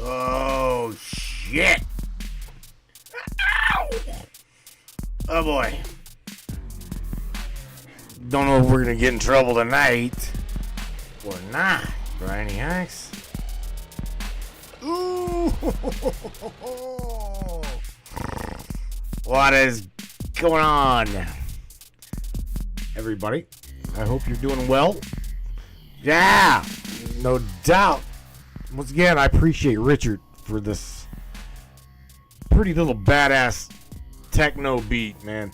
Oh, shit. Ow. Oh, boy. Don't know if we're going to get in trouble tonight or not, Brainiacs. Ooh. What is going on, everybody? I hope you're doing well. Yeah, no doubt. Once again, I appreciate Richard for this pretty little badass techno beat, man.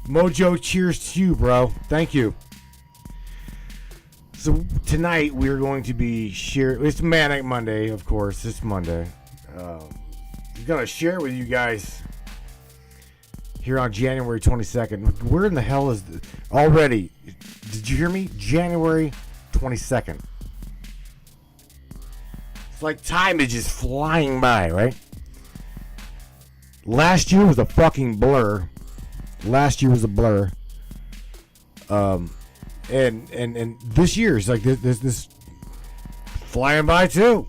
Mojo, cheers to you, bro. Thank you. So tonight we're going to be sharing. It's Manic Monday, of course. It's Monday. I'm gonna share with you guys here on January 22nd. Where in the hell is already? Did you hear me? January 22nd. It's like time is just flying by, right? Last year was a fucking blur. Last year was a blur. And this year is like this flying by too.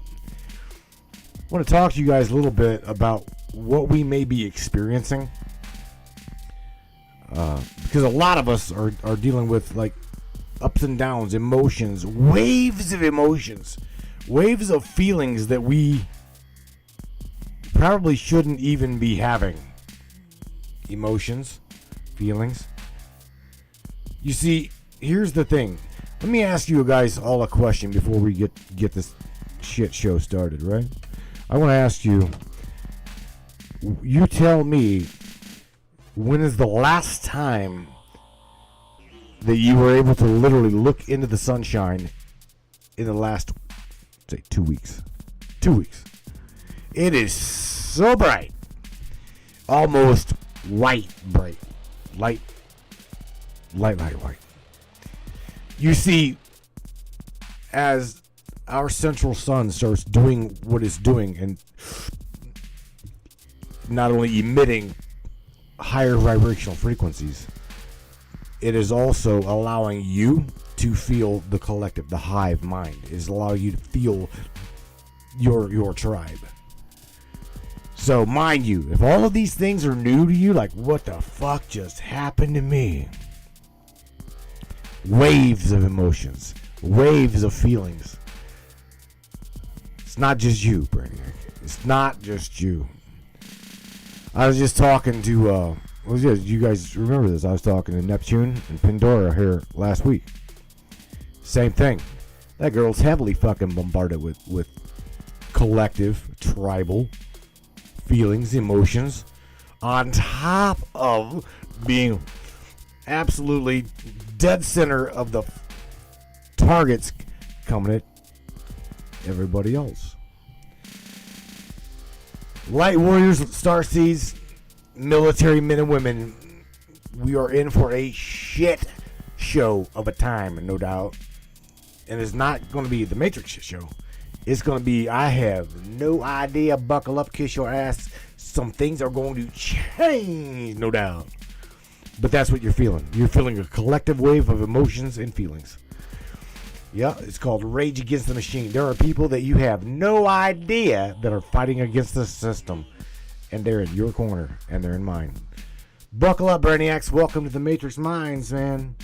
I want to talk to you guys a little bit about what we may be experiencing. Because a lot of us are dealing with like ups and downs, emotions, waves of emotions, waves of feelings that we probably shouldn't even be having. Emotions, feelings. You see, here's the thing. Let me ask you guys all a question before we get this shit show started, right? I want to ask you, you tell me, when is the last time that you were able to literally look into the sunshine in the last, say, 2 weeks? 2 weeks. It is so bright. Almost white bright. Light white. You see, as our central sun starts doing what it's doing and not only emitting higher vibrational frequencies, it is also allowing you to feel the collective, the hive mind. It is allowing you to feel your tribe. So mind you, if all of these things are new to you, like what the fuck just happened to me? Waves of emotions, waves of feelings. It's not just you, Brainiac. It's not just you. I was just talking to, you guys remember this? I was talking to Neptune and Pandora here last week. Same thing. That girl's heavily fucking bombarded with collective, tribal feelings, emotions, on top of being absolutely dead center of the targets coming at everybody else. Light warriors, starseeds, military men and women, we are in for a shit show of a time, no doubt. And it's not going to be the Matrix shit show. It's going to be, I have no idea, buckle up, kiss your ass. Some things are going to change, no doubt. But that's what you're feeling. You're feeling a collective wave of emotions and feelings. Yeah, it's called Rage Against the Machine. There are people that you have no idea that are fighting against the system. And they're in your corner, and they're in mine. Buckle up, Brainiacs. Welcome to the Matrix Minds, man.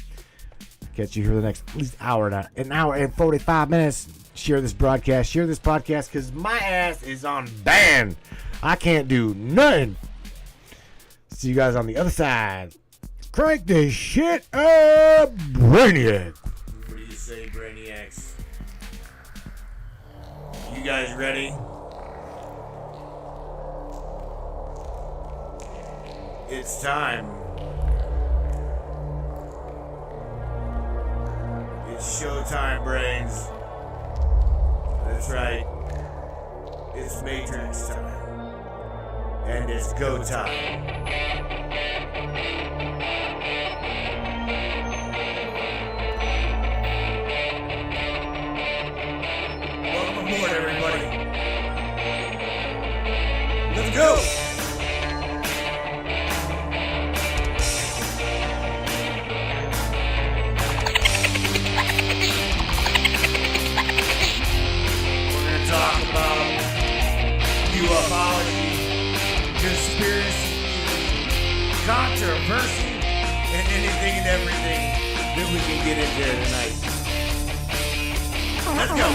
Catch you here the next at least hour now. An hour and 45 minutes. Share this broadcast. Share this podcast because my ass is on ban. I can't do nothing. See you guys on the other side. Crank this shit up, Brainiac. What do you say, Brainiacs? You guys ready? It's time. It's showtime, brains. That's right. It's Matrix time. And it's go time. Welcome aboard, everybody. Let's go! Talk about ufology, conspiracy, controversy, and anything and everything that we can get into tonight. Let's go.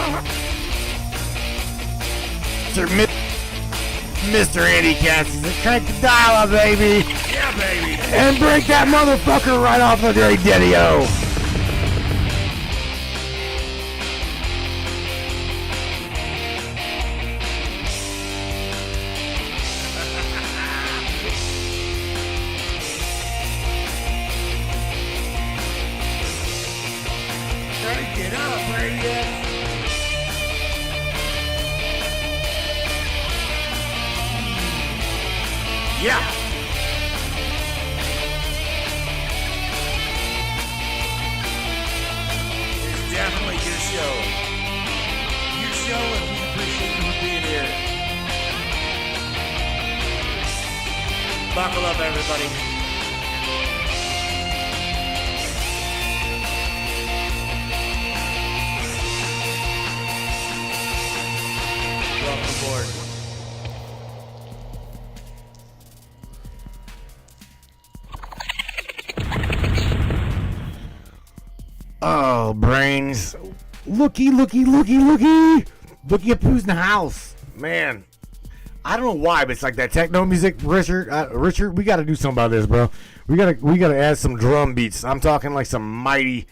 Mr. Andy Cassidy, crank the dial up, baby. Yeah, baby. And break that motherfucker right off the radio. Crank it up, radio. Yeah. It's definitely your show. Your show, and we appreciate you for being here. Buckle up, everybody. Welcome aboard. Oh, brains. Looky. Looky at who's in the house. Man, I don't know why, but it's like that techno music. Richard, we got to do something about this, bro. We gotta add some drum beats. I'm talking like some mighty.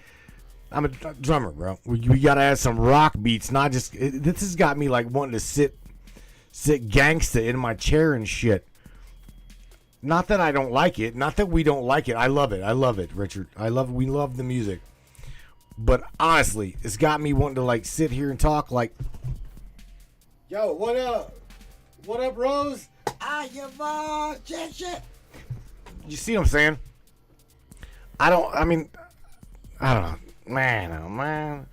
I'm a drummer, bro. We got to add some rock beats, not just. This has got me like wanting to sit gangsta in my chair and shit. Not that I don't like it. Not that we don't like it. I love it, Richard. We love the music. But honestly, it's got me wanting to like sit here and talk like, yo, what up? What up, Rose? Shit. You see what I'm saying? I don't know. Man, oh man.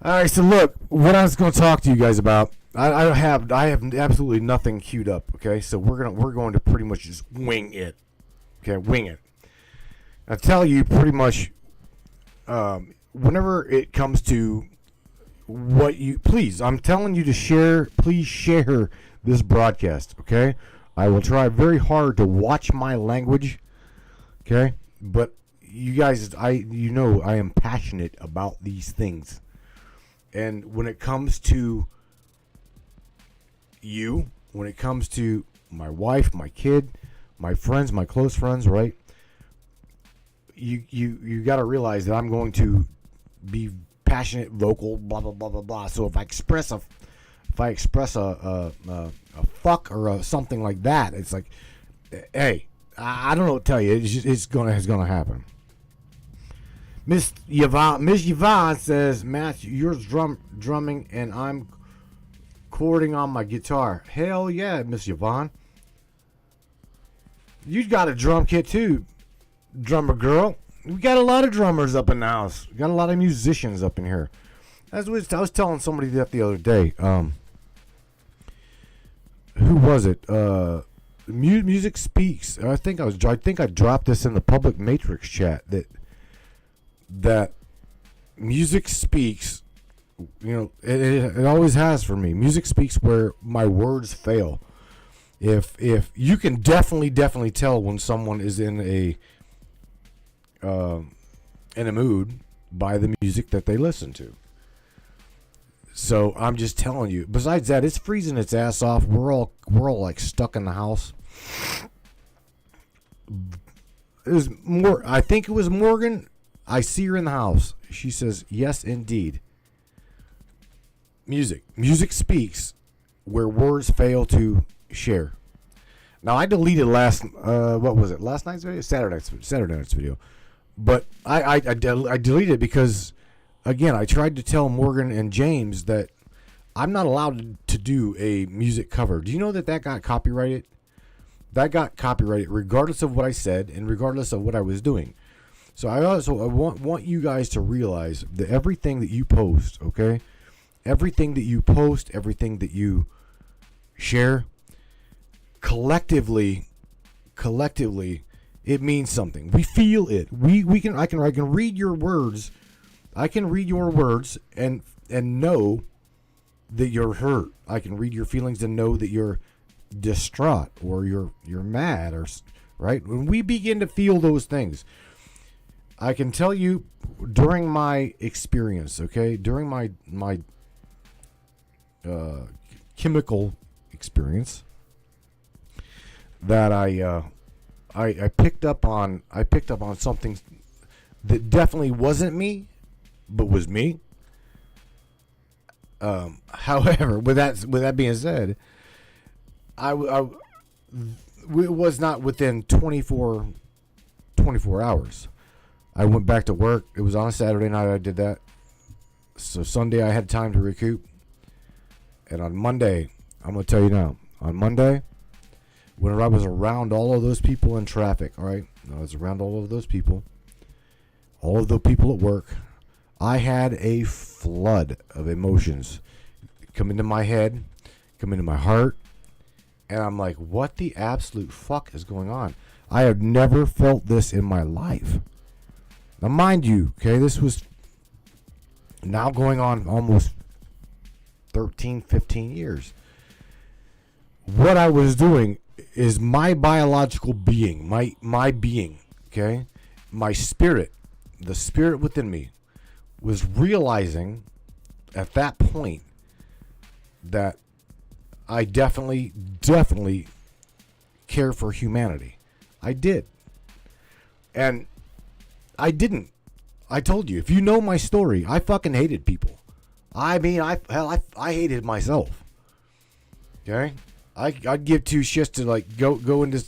All right, so look, what I was going to talk to you guys about, I have absolutely nothing queued up, okay? So we're going to pretty much just wing it. Okay, wing it. I tell you pretty much whenever it comes to what you please, I'm telling you to please share this broadcast, okay? I will try very hard to watch my language, okay? But you guys, I am passionate about these things. And when it comes to you, when it comes to my wife, my kid, my friends, my close friends, right? You got to realize that I'm going to be passionate, vocal, blah blah blah blah blah. So if I express a fuck or something like that, it's like, hey, I don't know what to tell you. It's gonna happen. Miss Yvonne says, Matthew, you're drumming and I'm chording on my guitar. Hell yeah, Miss Yvonne. You got a drum kit too, drummer girl. We got a lot of drummers up in the house. We got a lot of musicians up in here. I was telling somebody that the other day. Who was it? Music Speaks. I think I dropped this in the public Matrix chat that Music Speaks. You know, it always has for me. Music speaks where my words fail. If you can definitely tell when someone is in a mood by the music that they listen to. So I'm just telling you. Besides that, it's freezing its ass off. We're all like stuck in the house. I think it was Morgan. I see her in the house. She says, "Yes, indeed." Music speaks where words fail to share. Now I deleted last night's video, Saturday night's video, but I deleted it because, again, I tried to tell Morgan and James that I'm not allowed to do a music cover. Do you know that got copyrighted? That got copyrighted regardless of what I said and regardless of what I was doing. So I want you guys to realize that everything that you post, okay? Everything that you post, everything that you share, collectively, it means something. We feel it. I can read your words. I can read your words and know that you're hurt. I can read your feelings and know that you're distraught or you're mad, or right. When we begin to feel those things, I can tell you during my experience, okay, during my chemical experience, that I picked up on something that definitely wasn't me, but was me. However, with that being said, it was not within 24 hours. I went back to work. It was on a Saturday night I did that. So Sunday I had time to recoup. And on Monday, I'm going to tell you now, on Monday, whenever I was around all of those people in traffic, all right, I was around all of those people, all of the people at work, I had a flood of emotions come into my head, come into my heart, and I'm like, what the absolute fuck is going on? I have never felt this in my life. Now, mind you, okay, this was now going on almost 13, 15 years. What I was doing is my biological being, my being, okay, my spirit, the spirit within me, was realizing at that point that I definitely care for humanity. I did. And I didn't. I told you, if you know my story, I fucking hated people. I mean, I hated myself. Okay? I'd give two shits to like go into.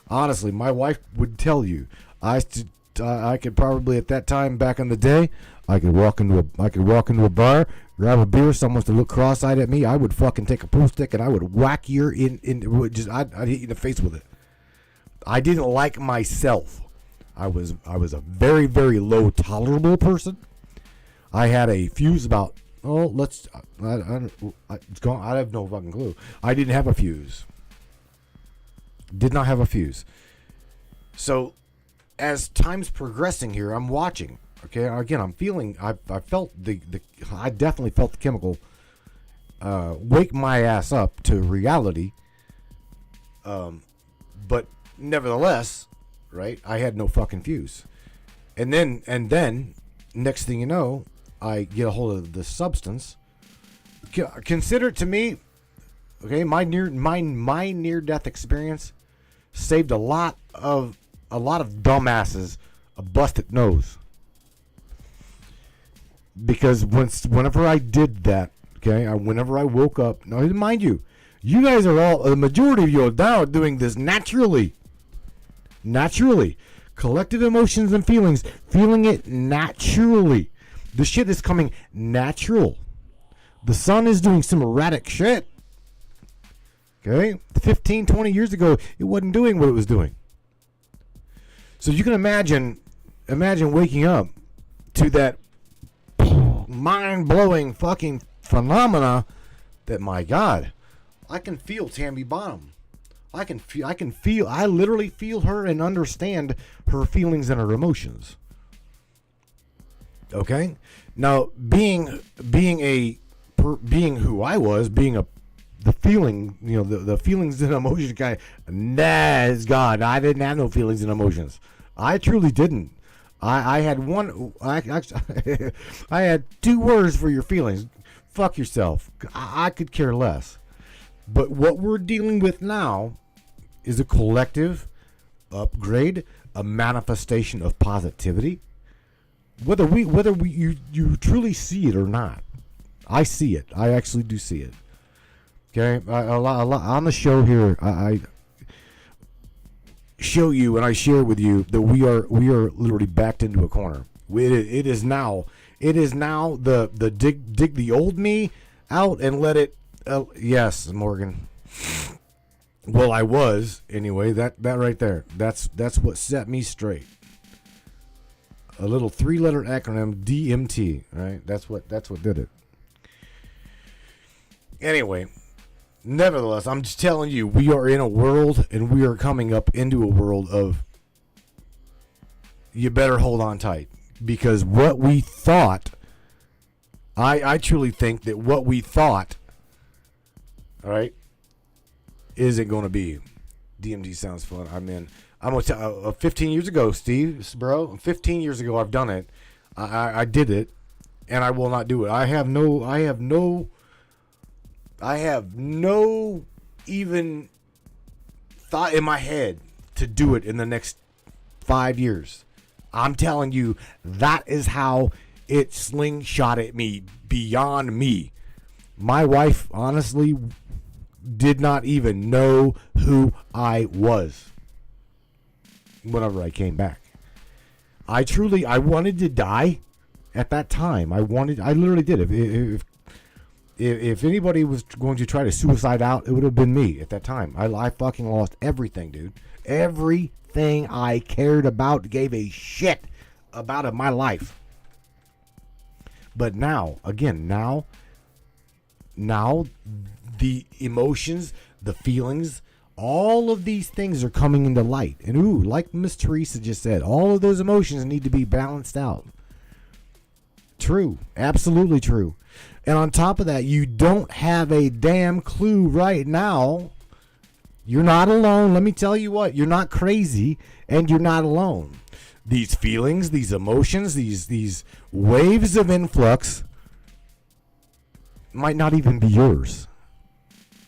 Honestly, my wife would tell you, I could probably at that time back in the day, I could walk into a bar, grab a beer, someone to look cross-eyed at me, I would fucking take a pool stick and I would whack your I'd hit you in the face with it. I didn't like myself. I was a very, very low tolerable person. I had a fuse about it's gone. I have no fucking clue. I didn't have a fuse. Did not have a fuse. So as time's progressing here, I'm watching. Okay, again, I'm feeling. I felt I definitely felt the chemical wake my ass up to reality. But nevertheless, right? I had no fucking fuse, and then next thing you know, I get a hold of the substance. Consider it to me, okay, my near death experience saved a lot of dumbasses a busted nose. Because whenever I did that, okay, whenever I woke up, now mind you, you guys are all, the majority of you are now doing this naturally. Collective emotions and feelings, feeling it naturally. The shit is coming natural. The sun is doing some erratic shit. Okay? 15, 20 years ago, it wasn't doing what it was doing. So you can imagine waking up to that mind-blowing fucking phenomena that, my God, I can feel Tammy Bonham. I literally feel her and understand her feelings and her emotions. Okay? Now, being who I was, the feeling, the feelings and emotions guy, it's God. I didn't have no feelings and emotions. I truly didn't. I had I had two words for your feelings. Fuck yourself. I could care less. But what we're dealing with now is a collective upgrade, a manifestation of positivity. Whether you truly see it or not, I see it. I actually do see it. Okay, a lot on the show here. I show you and I share with you that we are literally backed into a corner. It is now the dig the old me out and let it. Yes, Morgan. Well, I was anyway. That right there. That's what set me straight. A little 3-letter acronym, DMT. Right. That's what did it. Anyway. Nevertheless, I'm just telling you, we are in a world, and we are coming up into a world of you better hold on tight. Because what we thought, I truly think that what we thought All right, is it going to be? DMD sounds fun. I'm in. I'm gonna tell. 15 years ago, Steve, bro. 15 years ago, I've done it. I did it, and I will not do it. I have no even thought in my head to do it in the next 5 years. I'm telling you, that is how it slingshotted me beyond me. My wife honestly did not even know who I was whenever I came back. I wanted to die at that time. I literally did. If anybody was going to try to suicide out, it would have been me at that time. I fucking lost everything, dude. Everything I cared about, gave a shit about in my life. But now, again, now the emotions, the feelings, all of these things are coming into light. And like Miss Teresa just said, all of those emotions need to be balanced out. True. Absolutely true. And on top of that, you don't have a damn clue right now. You're not alone. Let me tell you what, you're not crazy and you're not alone. These feelings, these emotions, these waves of influx might not even be yours.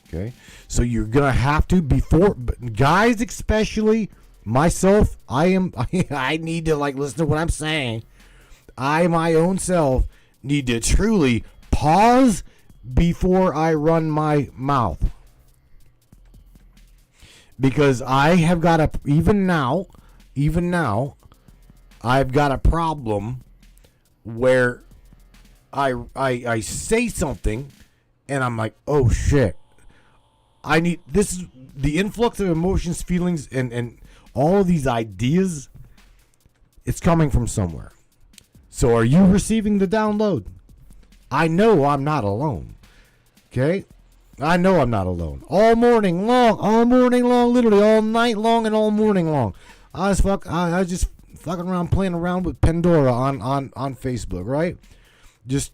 Okay? So you're going to have to, before, guys especially, myself, I need to listen to what I'm saying. I, my own self, need to truly pause before I run my mouth. Because I have got even now, I've got a problem where I say something and I'm like, oh shit. This is the influx of emotions, feelings, and all of these ideas. It's coming from somewhere. So are you receiving the download? I know I'm not alone. Okay? I know I'm not alone. All morning long, literally all night long and all morning long. I was just fucking around, playing around with Pandora on Facebook, right? Just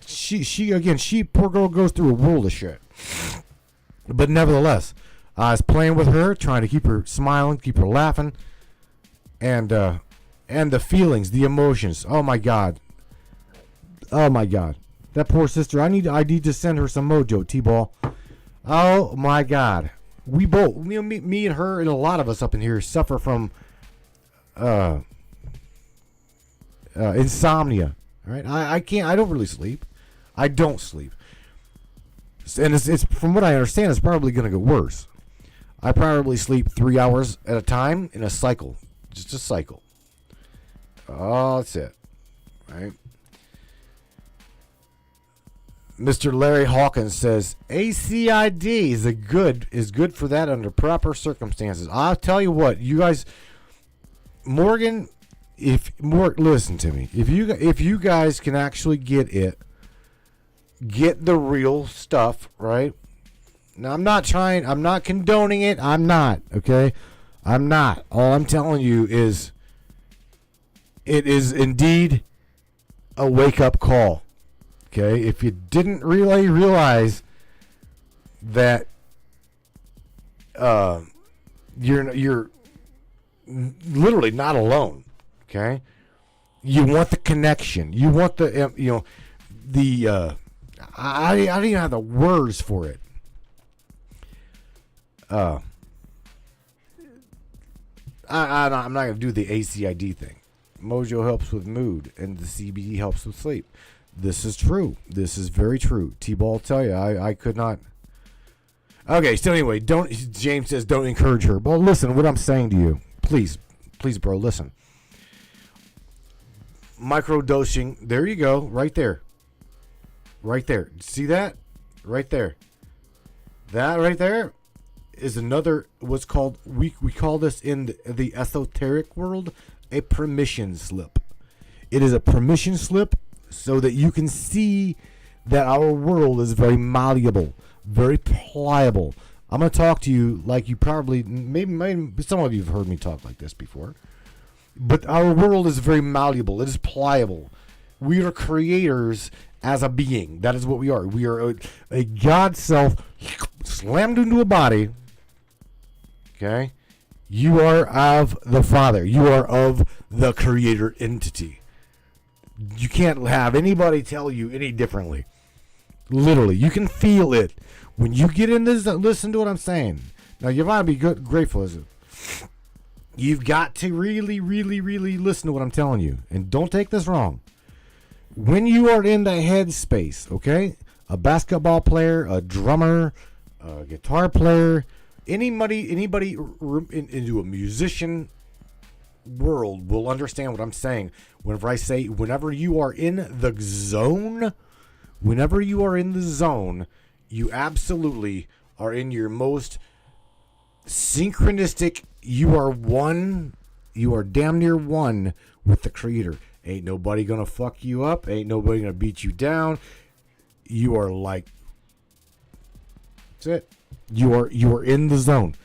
she poor girl goes through a world of shit. But nevertheless, I was playing with her, trying to keep her smiling, keep her laughing, and the feelings, the emotions. Oh my god, that poor sister. I need to send her some mojo, T-ball. Oh my god, we both, me and her, and a lot of us up in here suffer from insomnia. All right, I don't really sleep. I don't sleep. And it's from what I understand, it's probably going to get worse. I probably sleep 3 hours at a time in a cycle. Just a cycle. Oh, that's it. Right? Mr. Larry Hawkins says, ACID is good for that under proper circumstances. I'll tell you what, you guys, Morgan, listen to me. If you guys can actually get the real stuff, right? Now, I'm not condoning it. I'm not, okay? I'm not. All I'm telling you is it is indeed a wake-up call, okay? If you didn't really realize that you're literally not alone, okay? You want the connection. You want the, I don't even have the words for it. I'm not going to do the ACID thing. Mojo helps with mood, and the CBD helps with sleep. This is true. This is very true. T-Ball tell you, I could not. Okay, so anyway, James says don't encourage her. But listen, what I'm saying to you, please, bro, listen. Microdosing, there you go, right there. Right there. See that? Right there. That right there is another, what's called, we call this in the esoteric world, a permission slip. It is a permission slip so that you can see that our world is very malleable, very pliable. I'm going to talk to you like you probably, maybe some of you have heard me talk like this before. But our world is very malleable. It is pliable. We are creators as a being. That is what we are. We are a God self slammed into a body. Okay? You are of the Father. You are of the Creator entity. You can't have anybody tell you any differently. Literally, you can feel it when you get in this. Listen to what I'm saying. Now, you want to be grateful, is it? You've got to really, really, really listen to what I'm telling you, and don't take this wrong. When you are in the headspace, okay, a basketball player, a drummer, a guitar player, anybody into a musician world will understand what I'm saying. Whenever I say, whenever you are in the zone, you absolutely are in your most synchronistic. You are one. You are damn near one with the Creator. Ain't nobody gonna fuck you up. Ain't nobody gonna beat you down. You are like, that's it. You are in the zone.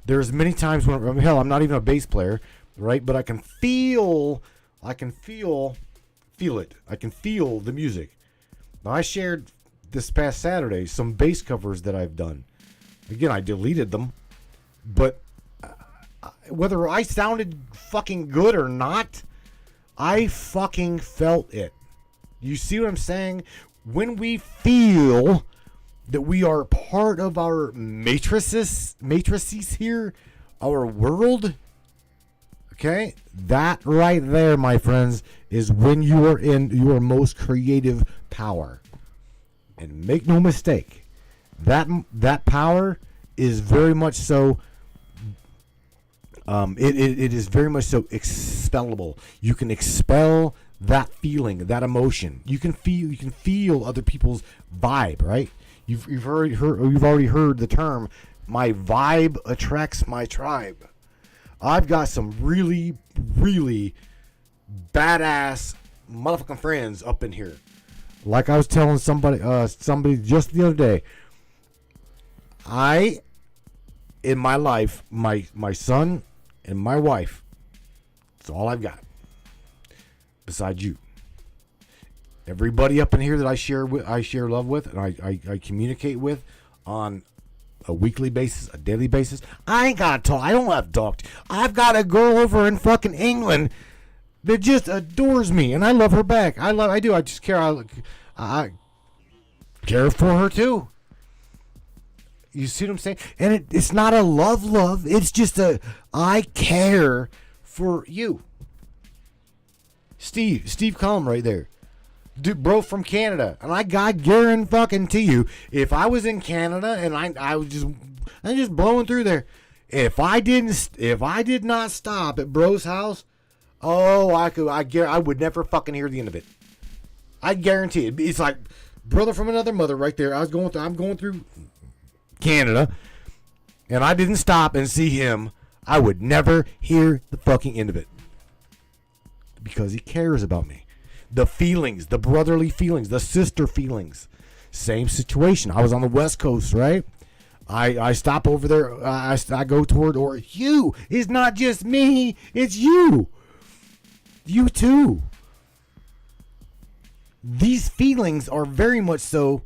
There's many times when, I mean, hell, I'm not even a bass player, right? But I can feel it. I can feel the music. Now, I shared this past Saturday some bass covers that I've done. Again, I deleted them, but whether I sounded fucking good or not, I fucking felt it. You see what I'm saying? When we feel that we are part of our matrices here, our world, okay? That right there, my friends, is when you are in your most creative power. And make no mistake, that power is very much so. It is very much so expellable. You can expel that feeling, that emotion. You can feel other people's vibe, right? You've already heard the term, my vibe attracts my tribe. I've got some really, really badass motherfucking friends up in here. Like I was telling somebody just the other day, in my life, my son and my wife, that's all I've got. Besides you. Everybody up in here that I share love with, and I communicate with on a weekly basis, a daily basis. I ain't got to talk. I don't have to talk. I've got a girl over in fucking England that just adores me, and I love her back. I do. I just care. I care for her too. You see what I'm saying? And it's not a love. It's just I care for you. Steve Cullum right there. Dude, bro from Canada. And I guarantee you, if I was in Canada and I'm just blowing through there, if I did not stop at bro's house, I would never fucking hear the end of it. I guarantee it. It's like brother from another mother right there. I'm going through Canada, and I didn't stop and see him. I would never hear the fucking end of it. Because he cares about me. The feelings, the brotherly feelings, the sister feelings. Same situation. I was on the West Coast, right? I stop over there. I go toward, or you. It's not just me. It's you. You too. These feelings are very much so.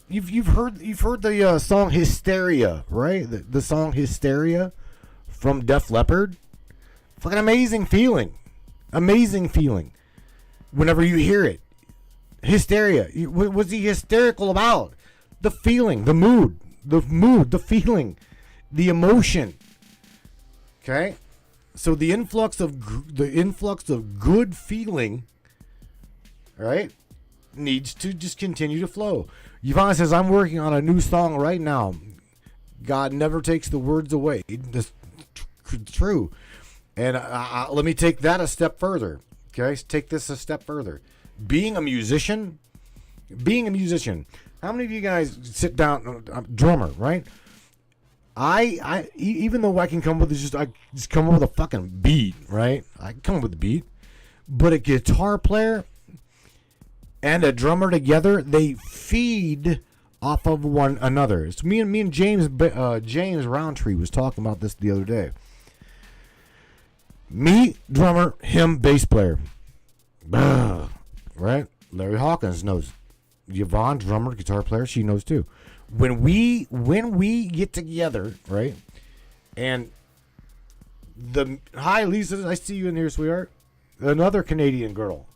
You've heard the song Hysteria, right? The song Hysteria from Def Leppard. Fucking amazing feeling. Amazing feeling. Whenever you hear it. Hysteria. What was he hysterical about? The feeling, the mood, the feeling, the emotion. Okay? So the influx of good feeling, right, needs to just continue to flow. Yvonne says, I'm working on a new song right now. God never takes the words away. That's true. And let me take that a step further. Okay, take this a step further. Being a musician. How many of you guys sit down? I'm a drummer, right? I even though I can come with I just come up with a fucking beat, right? I can come up with a beat, but a guitar player and a drummer together, they feed off of one another. It's me and James Roundtree was talking about this the other day. Me, drummer, him, bass player. Right? Larry Hawkins knows. Yvonne, drummer, guitar player, she knows too. When we get together, right? And hi Lisa, I see you in here, sweetheart. Another Canadian girl.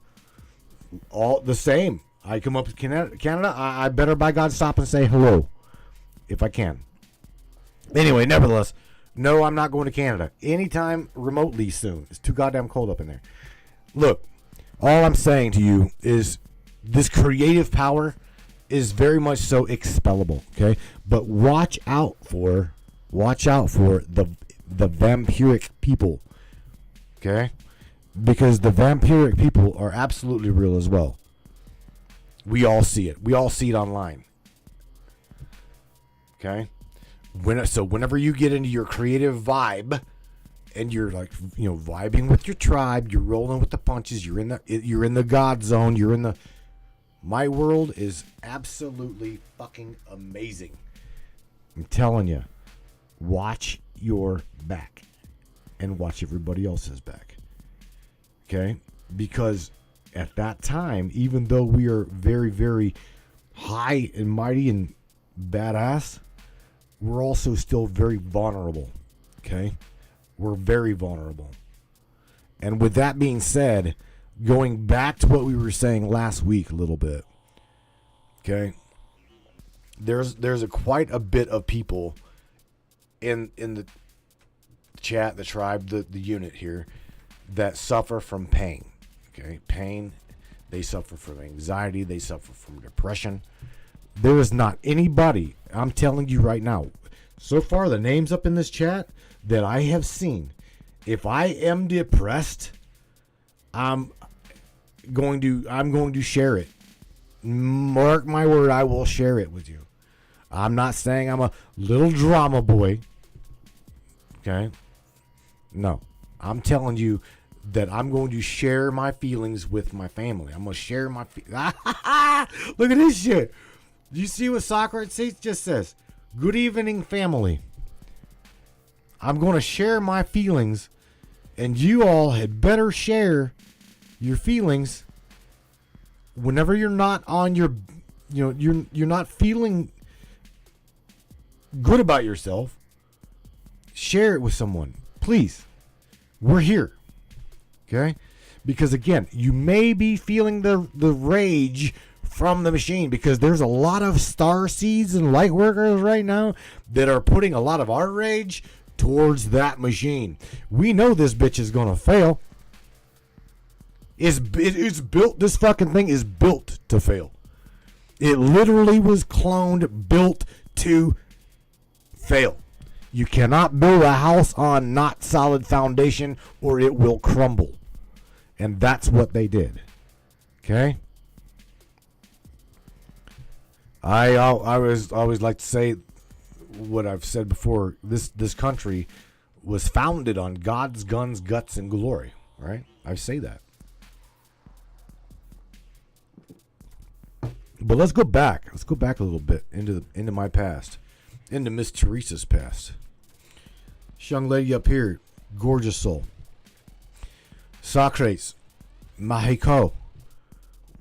All the same. I come up to Canada, I better by God stop and say hello if I can. Anyway, nevertheless, no, I'm not going to Canada anytime remotely soon. It's too goddamn cold up in there. Look, all I'm saying to you is this creative power is very much so expellable, okay? But watch out for the vampiric people, okay? Because the vampiric people are absolutely real as well. We all see it. We all see it online. Okay? Whenever you get into your creative vibe and you're like, vibing with your tribe, you're rolling with the punches, you're in the God zone, my world is absolutely fucking amazing. I'm telling you, watch your back and watch everybody else's back. Okay? Because at that time, even though we are very, very high and mighty and badass, we're also still very vulnerable. Okay? We're very vulnerable. And with that being said, going back to what we were saying last week a little bit, okay? There's quite a bit of people in the chat, the tribe, the unit here, that suffer from pain. Okay, pain. They suffer from anxiety. They suffer from depression. There is not anybody, I'm telling you right now, so far the names up in this chat that I have seen, if I am depressed, I'm going to share it. Mark my word, I will share it with you. I'm not saying I'm a little drama boy. Okay? No. I'm telling you that I'm going to share my feelings with my family. I'm going to share my feelings. Look at this shit. Do you see what Socrates just says? Good evening, family. I'm going to share my feelings, and you all had better share your feelings whenever you're not on your, you're not feeling good about yourself. Share it with someone, please. We're here. Okay? Because again, you may be feeling the rage from the machine, because there's a lot of star seeds and light workers right now that are putting a lot of our rage towards that machine. We know this bitch is gonna fail. It's built. This fucking thing is built to fail. It literally was cloned, built to fail. You cannot build a house on not solid foundation, or it will crumble. And that's what they did. Okay? I always like to say what I've said before. This country was founded on God's guns, guts, and glory. Right? I say that. But let's go back. Let's go back a little bit into my past, into Miss Teresa's past. This young lady up here, gorgeous soul. Socrates, Mexico.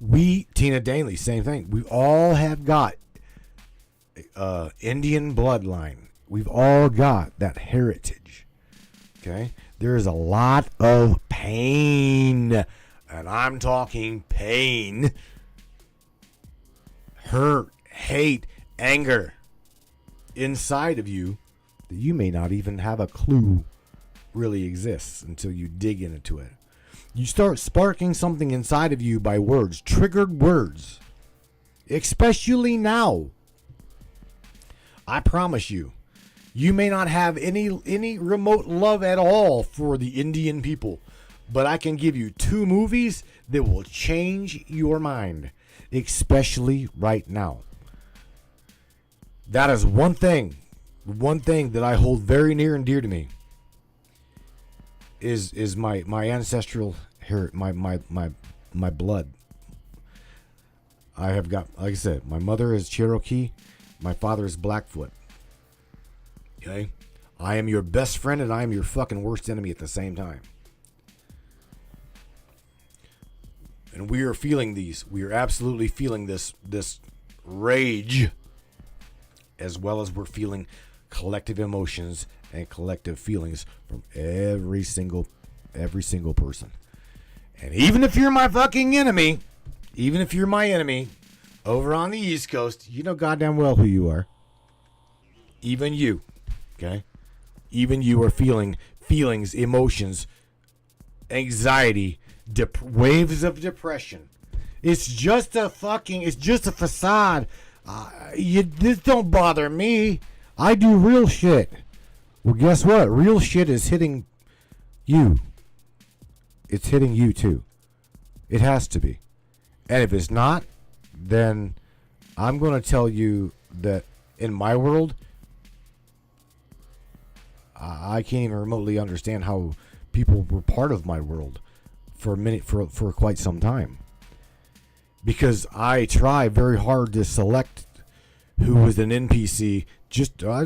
We, Tina Daly, same thing. We all have got Indian bloodline. We've all got that heritage. Okay? There is a lot of pain, and I'm talking pain, hurt, hate, anger inside of you that you may not even have a clue really exists until you dig into it. You start sparking something inside of you by words, triggered words, especially now. I promise you, you may not have any remote love at all for the Indian people, but I can give you 2 movies that will change your mind, especially right now. That is one thing that I hold very near and dear to me. Is my ancestral heritage, my blood. I have got, like I said, my mother is Cherokee, my father is Blackfoot. Okay? I am your best friend and I am your fucking worst enemy at the same time. And we are feeling these. We are absolutely feeling this rage, as well as we're feeling collective emotions and collective feelings from every single person. And even if you're my fucking enemy, even if you're my enemy over on the East Coast, you know goddamn well who you are. Even you, okay? Even you are feeling feelings, emotions, anxiety, waves of depression. It's just a facade. This don't bother me. I do real shit. Well, guess what? Real shit is hitting you. It's hitting you too. It has to be. And if it's not, then I'm going to tell you that in my world, I can't even remotely understand how people were part of my world for a minute, for quite some time. Because I try very hard to select who was an NPC. I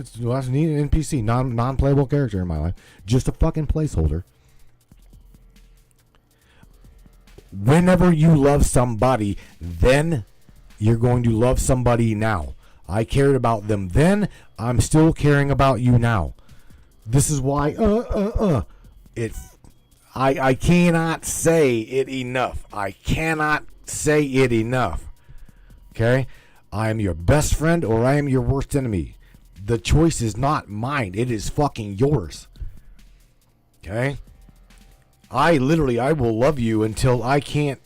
need an NPC, non-playable character in my life. Just a fucking placeholder. Whenever you love somebody, then you're going to love somebody now. I cared about them then. I'm still caring about you now. This is why I cannot say it enough. I cannot say it enough. Okay? I am your best friend or I am your worst enemy. The choice is not mine. It is fucking yours. Okay? I will love you until I can't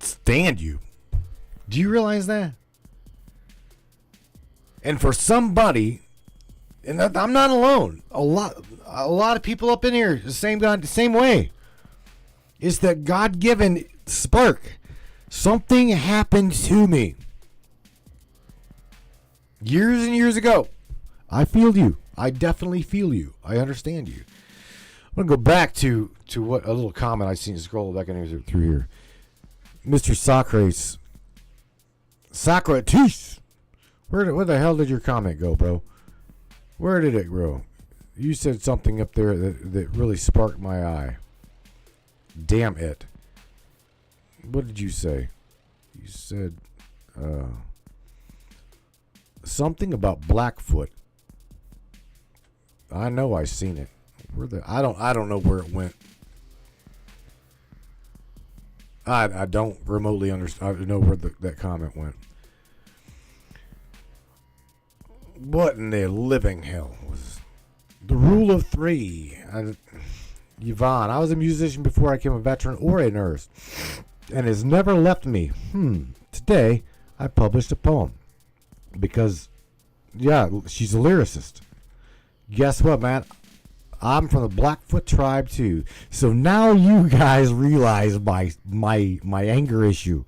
stand you. Do you realize that? And for somebody, and I'm not alone. A lot of people up in here, the same way. It's that God-given spark. Something happened to me years and years ago. I feel you. I definitely feel you. I understand you. I'm gonna go back to what a little comment I seen scroll back in through here. Mr. Socrates. Where the hell did your comment go, bro? Where did it go? You said something up there that really sparked my eye. Damn it. What did you say? You said something about Blackfoot. I know I seen it. I don't know where it went. I don't remotely understand. I know where that comment went. What in the living hell was the rule of three? Yvonne, I was a musician before I became a veteran or a nurse, and it's never left me. Today, I published a poem because, yeah, she's a lyricist. Guess what, man? I'm from the Blackfoot tribe too. So now you guys realize my anger issue,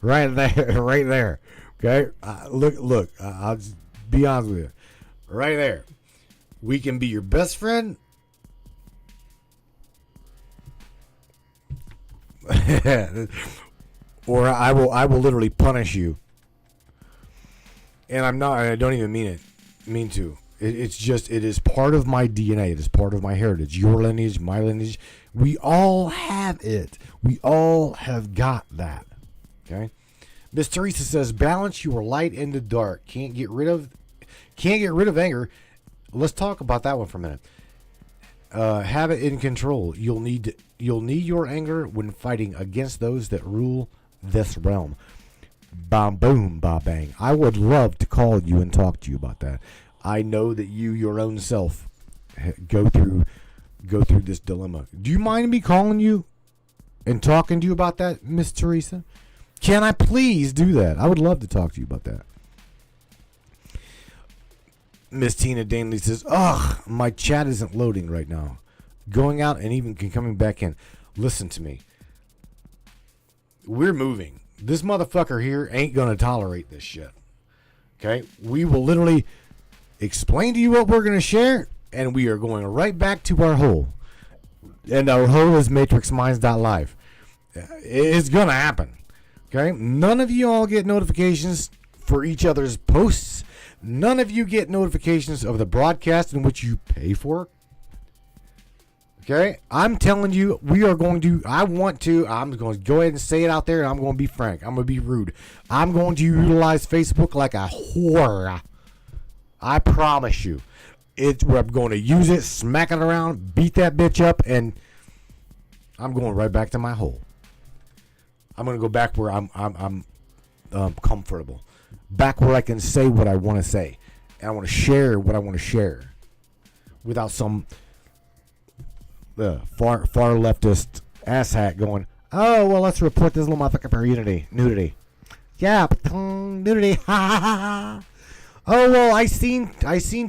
right there. Okay, look. I'll just be honest with you, right there. We can be your best friend. Or I will literally punish you. And I don't even mean to. It is part of my DNA. It is part of my heritage. Your lineage, my lineage. We all have it. We all have got that. Okay? Miss Teresa says, balance your light and the dark. Can't get rid of anger. Let's talk about that one for a minute. Have it in control. You'll need your anger when fighting against those that rule this realm. Bam, boom, ba, bang. I would love to call you and talk to you about that. I know that you, your own self, go through this dilemma. Do you mind me calling you and talking to you about that, Miss Teresa? Can I please do that? I would love to talk to you about that. Miss Tina Danley says, ugh, my chat isn't loading right now. Going out and even coming back in. Listen to me. We're moving. This motherfucker here ain't going to tolerate this shit. Okay? We will literally explain to you what we're going to share, and we are going right back to our hole. And our hole is matrixminds.live. It's going to happen. Okay? None of you all get notifications for each other's posts. None of you get notifications of the broadcast in which you pay for. Okay? I'm telling you, I'm going to go ahead and say it out there, and I'm going to be frank. I'm going to be rude. I'm going to utilize Facebook like a whore. I promise you. We're going to use it, smack it around, beat that bitch up, and I'm going right back to my hole. I'm going to go back where I'm comfortable. Back where I can say what I want to say. And I want to share what I want to share. Without some far leftist asshat going, oh, well, let's report this little motherfucker for nudity. Yeah, but, nudity. Ha ha ha. Oh, well, I seen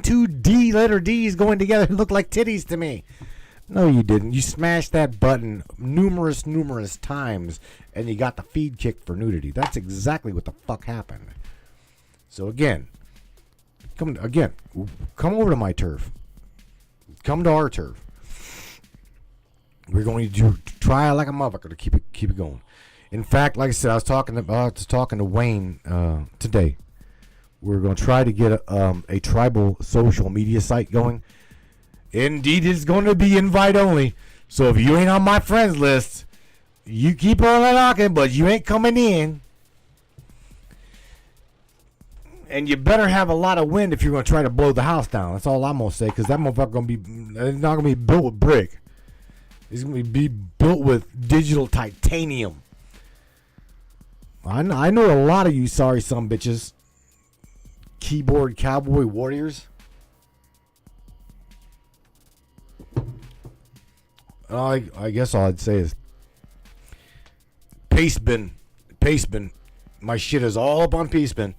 two letter D's going together. It looked like titties to me. No, you didn't. You smashed that button numerous times, and you got the feed kicked for nudity. That's exactly what the fuck happened. So again, come over to my turf. Come to our turf. We're going to try like a motherfucker to keep it going. In fact, like I said, I was talking to Wayne today. We're going to try to get a tribal social media site going. Indeed, it's going to be invite only. So if you ain't on my friends list, you keep on knocking, but you ain't coming in. And you better have a lot of wind if you're going to try to blow the house down. That's all I'm going to say, because that motherfucker it's not going to be built with brick. It's going to be built with digital titanium. I know a lot of you sorry some bitches. Keyboard cowboy warriors. I guess all I'd say is Pastebin. My shit is all up on Pastebin.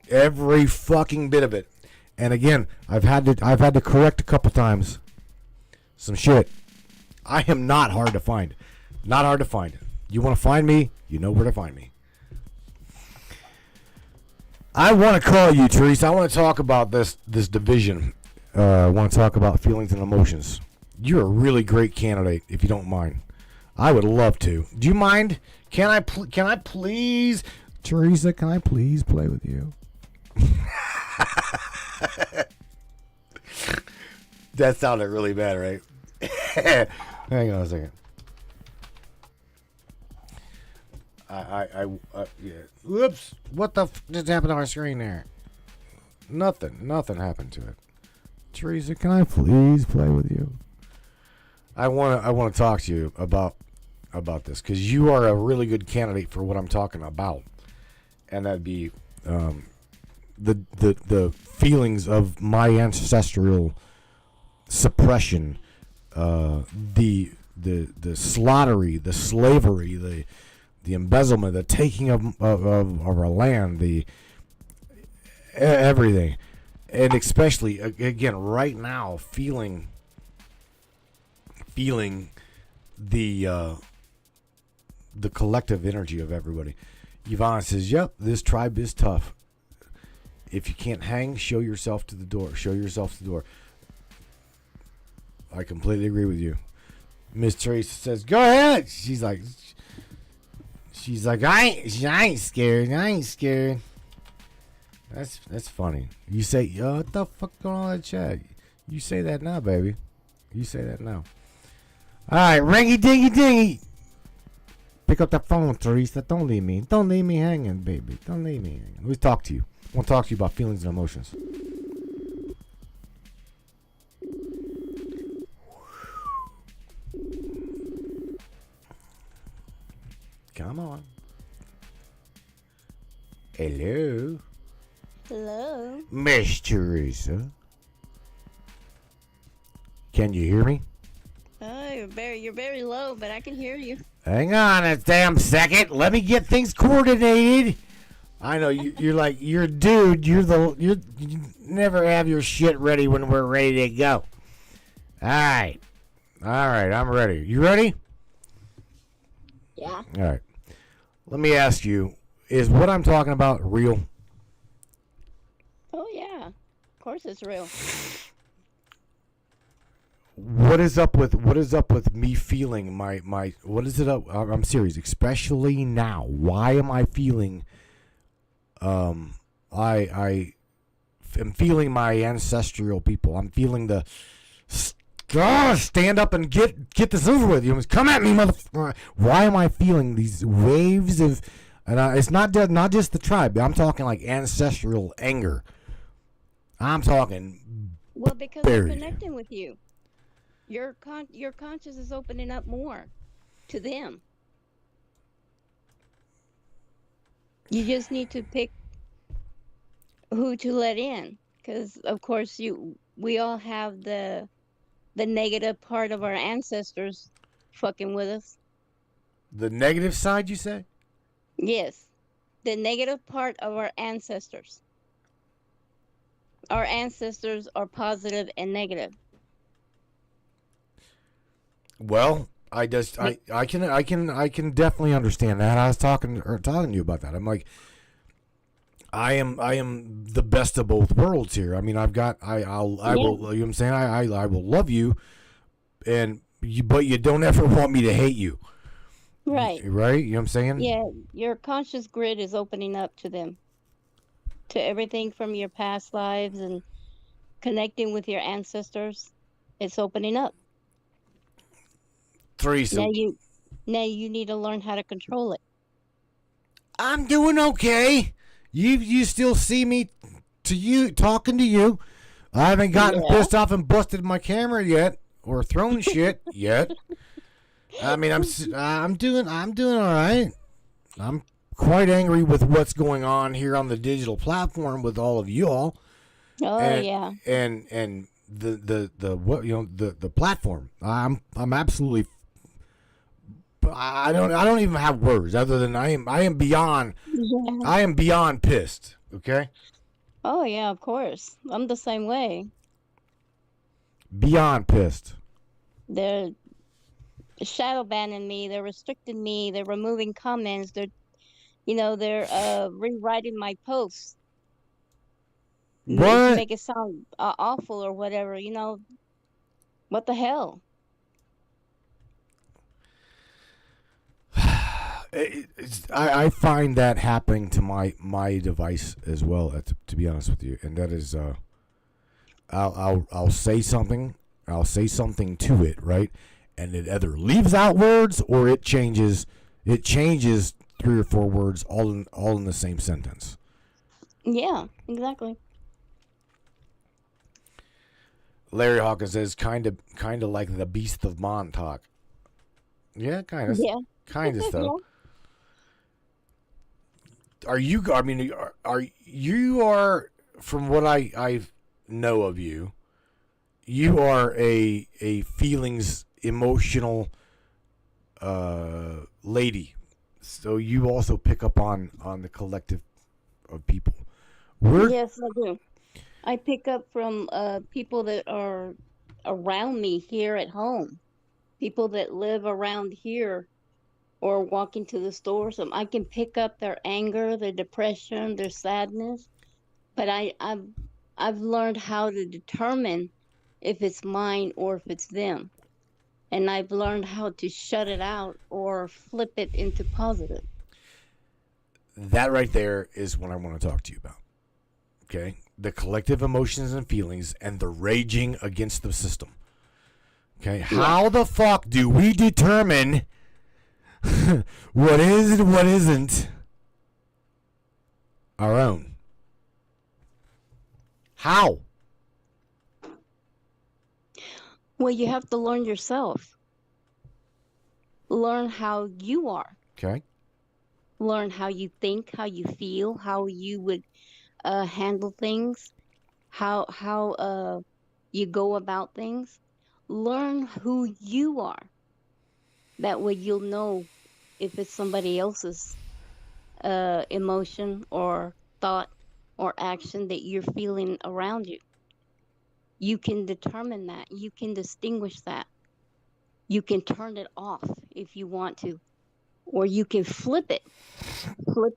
Every fucking bit of it. And again, I've had to correct a couple times some shit. I am not hard to find. Not hard to find. You want to find me? You know where to find me. I want to call you, Teresa. I want to talk about this division. I want to talk about feelings and emotions. You're a really great candidate, if you don't mind. I would love to. Do you mind? Can I please, Teresa? Can I please play with you? That sounded really bad, right? Hang on a second. Yeah. Whoops! What the just happened on our screen there? Nothing happened to it. Teresa, can I please play with you? I want to talk to you about this, because you are a really good candidate for what I'm talking about, and that'd be the feelings of my ancestral suppression, the slaughtery, the slavery, the embezzlement, the taking of our land, the everything, and especially again right now feeling the collective energy of everybody. Yvonne says, "Yep, this tribe is tough. If you can't hang, show yourself to the door. Show yourself to the door." I completely agree with you. Miss Teresa says, "Go ahead." She's like, I ain't scared. I ain't scared. That's funny. You say, what the fuck going on in the chat? You say that now, baby. You say that now. All right, ringy dingy dingy. Pick up that phone, Teresa. Don't leave me hanging, baby. Don't leave me hanging. Let me talk to you. I want to talk to you about feelings and emotions. Come on. Hello. Hello. Miss Teresa. Can you hear me? Oh, you're very low, but I can hear you. Hang on a damn second. Let me get things coordinated. I know you're a dude. You never have your shit ready when we're ready to go. All right. I'm ready. You ready? Yeah. All right. Let me ask you: is what I'm talking about real? Oh yeah. Of course it's real. What is up with me feeling my what is it up? I'm serious, especially now. Why am I feeling I am feeling my ancestral people. I'm feeling the Oh, stand up and get this over with. You must come at me, motherfucker. Why am I feeling these waves of? And it's not just the tribe. I'm talking like ancestral anger. I'm talking. Well, because they're Buried. connecting with you. Your conscious is opening up more to them. You just need to pick who to let in, because of course we all have the negative part of our ancestors fucking with us. The negative side, you say? Yes, the negative part of our ancestors. Our ancestors are positive and negative. Well, I can definitely understand that. I was talking to you about that. I'm like, I am the best of both worlds here. I mean, I will, you know what I'm saying? I will love you, but you don't ever want me to hate you. Right. Right? You know what I'm saying? Yeah, your conscious grid is opening up to them, to everything from your past lives and connecting with your ancestors. It's opening up. Teresa, Now you need to learn how to control it. I'm doing okay. You still see me talking to you. I haven't gotten pissed off and busted my camera yet or thrown shit yet. I mean, I'm doing all right. I'm quite angry with what's going on here on the digital platform with all of y'all. Oh yeah. And the what the platform. I'm absolutely. I don't even have words other than I am beyond. Yeah. I am beyond pissed. Okay. Oh yeah, of course. I'm the same way. Beyond pissed. They're shadow banning me. They're restricting me. They're removing comments. They're rewriting my posts to What? make it sound awful or whatever. What the hell? I find that happening to my device as well. To be honest with you, and that is, I'll say something. I'll say something to it, right, and it either leaves out words or it changes. It changes 3 or 4 words all in the same sentence. Yeah, exactly. Larry Hawkins says kind of like the Beast of Montauk. Yeah, kind of. Yeah. Kind of though. Are you? I mean, are you from what I know of you? You are a feelings emotional lady, so you also pick up on the collective of people. Yes, I do. I pick up from people that are around me here at home, people that live around here or walk into the store. So I can pick up their anger, their depression, their sadness. But I've learned how to determine if it's mine or if it's them. And I've learned how to shut it out or flip it into positive. That right there is what I want to talk to you about. Okay? The collective emotions and feelings and the raging against the system. Okay? Yeah. How the fuck do we determine what is and what isn't our own? How? Well, you have to learn yourself. Learn how you are. Okay. Learn how you think, how you feel, how you would handle things, how you go about things. Learn who you are. That way you'll know if it's somebody else's emotion or thought or action that you're feeling around you. You can determine that. You can distinguish that. You can turn it off if you want to, or you can flip it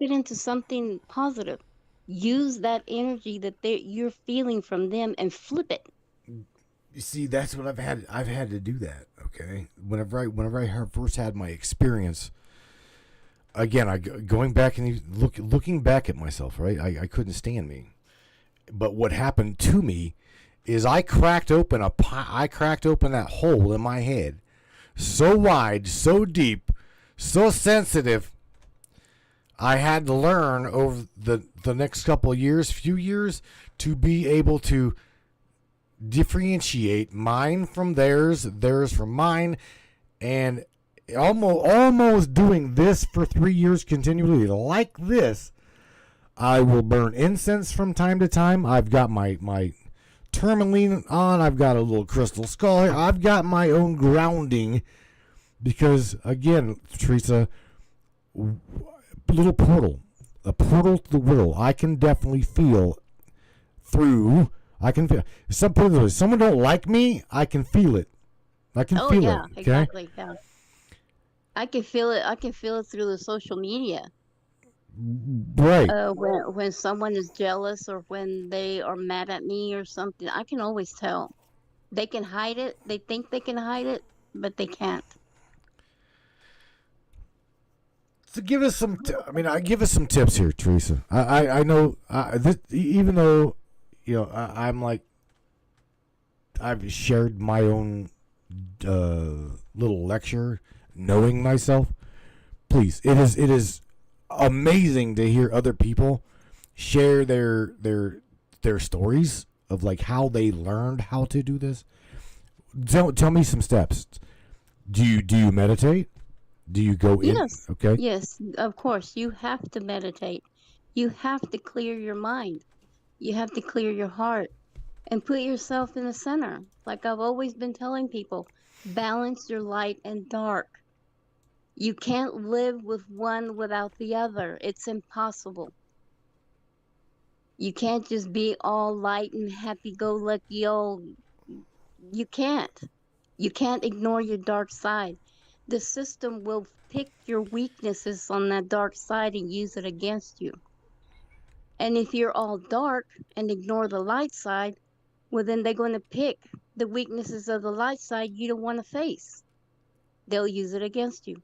into something positive. Use that energy that you're feeling from them and flip it. You see, that's what I've had to do that. Okay, whenever I first had my experience, again, going back and looking back at myself, right? I couldn't stand me, but what happened to me is I cracked open that hole in my head so wide, so deep, so sensitive. I had to learn over the next few years, to be able to differentiate mine from theirs from mine, and almost doing this for 3 years continually like this. I will burn incense from time to time. I've got my tourmaline on. I've got a little crystal skull here. I've got my own grounding because, again, Teresa, a portal to the world. I can definitely feel through. I can feel. Someone don't like me. I can feel it. I can feel it. Okay? Exactly. Yeah. I can feel it. I can feel it through the social media. Right. When someone is jealous or when they are mad at me or something, I can always tell. They can hide it. They think they can hide it, but they can't. So give us some. Give us some tips here, Teresa. I know this, even though I'm like, I've shared my own little lecture, knowing myself. Please, it is amazing to hear other people share their stories of like how they learned how to do this. Tell me some steps. Do you meditate? Do you go in? Yes. Okay. Yes, of course. You have to meditate. You have to clear your mind. You have to clear your heart and put yourself in the center. Like I've always been telling people, balance your light and dark. You can't live with one without the other. It's impossible. You can't just be all light and happy-go-lucky all. You can't. You can't ignore your dark side. The system will pick your weaknesses on that dark side and use it against you. And if you're all dark and ignore the light side, well, then they're going to pick the weaknesses of the light side you don't want to face. They'll use it against you.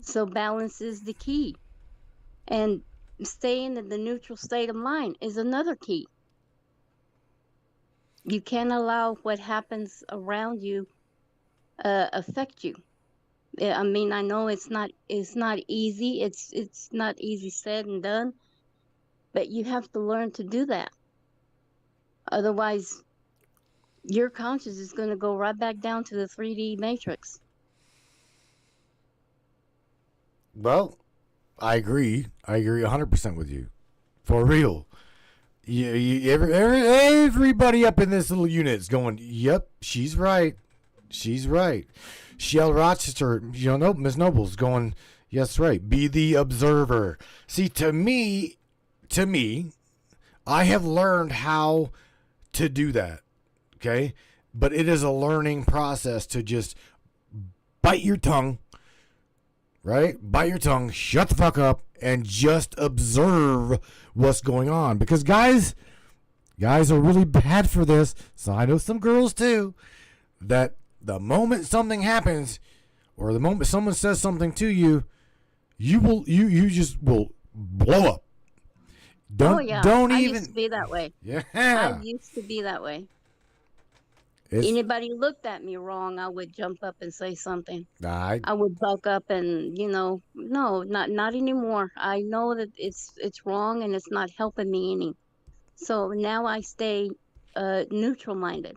So balance is the key. And staying in the neutral state of mind is another key. You can't allow what happens around you affect you. I mean, I know it's not easy. It's not easy said and done, but you have to learn to do that. Otherwise, your conscience is going to go right back down to the 3D matrix. Well, I agree 100% with you, for real. Everybody up in this little unit is going, yep, she's right. Shell Rochester, Miss Noble's going, yes, right. Be the observer. See, to me, I have learned how to do that, okay? But it is a learning process to just bite your tongue, right? Bite your tongue, shut the fuck up, and just observe what's going on. Because guys are really bad for this. So I know some girls too, that the moment something happens, or the moment someone says something to you, you just will blow up. Don't I even. used to be that way. Yeah. I used to be that way. Anybody looked at me wrong, I would jump up and say something. I would buck up and, no, not anymore. I know that it's wrong and it's not helping me any. So now I stay neutral minded.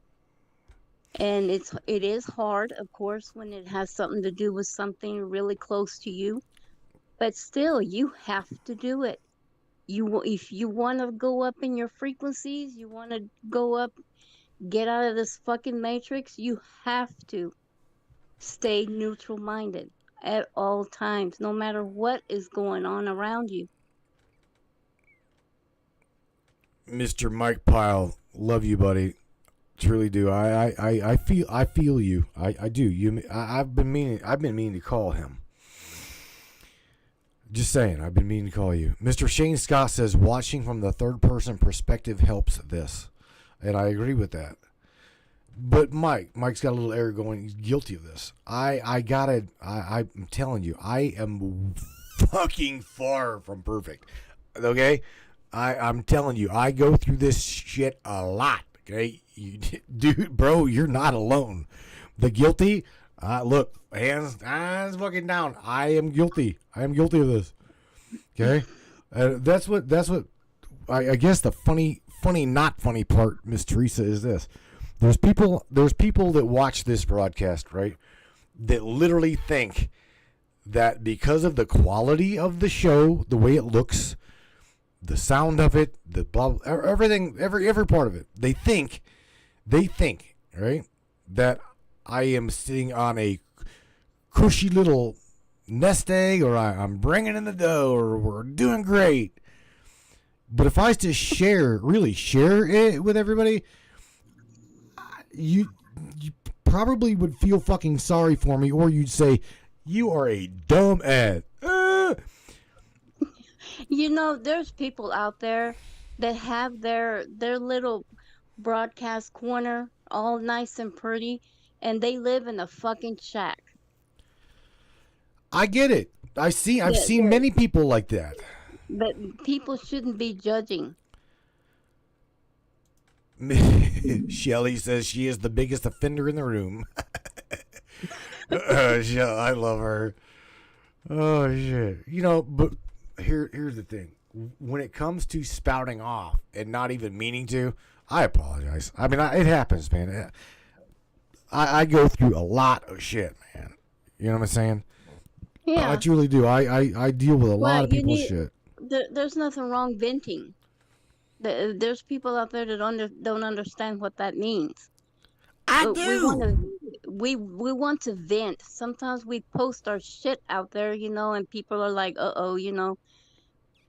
And it is hard, of course, when it has something to do with something really close to you. But still, you have to do it. If you want to go up in your frequencies, you want to go up, get out of this fucking matrix, you have to stay neutral minded at all times, no matter what is going on around you. Mr. Mike Pyle, love you, buddy. Truly do. I feel you. I do. I've been meaning to call him. Just saying, I've been meaning to call you. Mr. Shane Scott says watching from the third person perspective helps this. And I agree with that. But Mike's got a little air going. He's guilty of this. I'm telling you, I am fucking far from perfect. Okay? I'm telling you, I go through this shit a lot. Okay, dude, bro, you're not alone. The guilty, look, hands fucking down. I am guilty. I am guilty of this. Okay, that's what. I guess the funny, not funny part, Miss Teresa, is this. There's people that watch this broadcast, right, that literally think that because of the quality of the show, the way it looks, the sound of it, the blah, everything, every part of it, they think, right, that I am sitting on a cushy little nest egg, or I'm bringing in the dough, or we're doing great. But if I was to really share it with everybody, you probably would feel fucking sorry for me, or you'd say, you are a dumb ass. You know, there's people out there that have their little broadcast corner all nice and pretty, and they live in a fucking shack. I get it. I've Yeah, seen many people like that. but people shouldn't be judging. Shelly says she is the biggest offender in the room. I love her. Oh shit. You know, but here's the thing. When it comes to spouting off and not even meaning to, I apologize. I mean, it happens, man. I go through a lot of shit, man. You know what I'm saying? Yeah. I truly do. I deal with a lot of people's shit. There's nothing wrong venting. There's people out there that don't understand what that means. I do. We want to vent. Sometimes we post our shit out there, you know, and people are like, "Uh-oh," you know,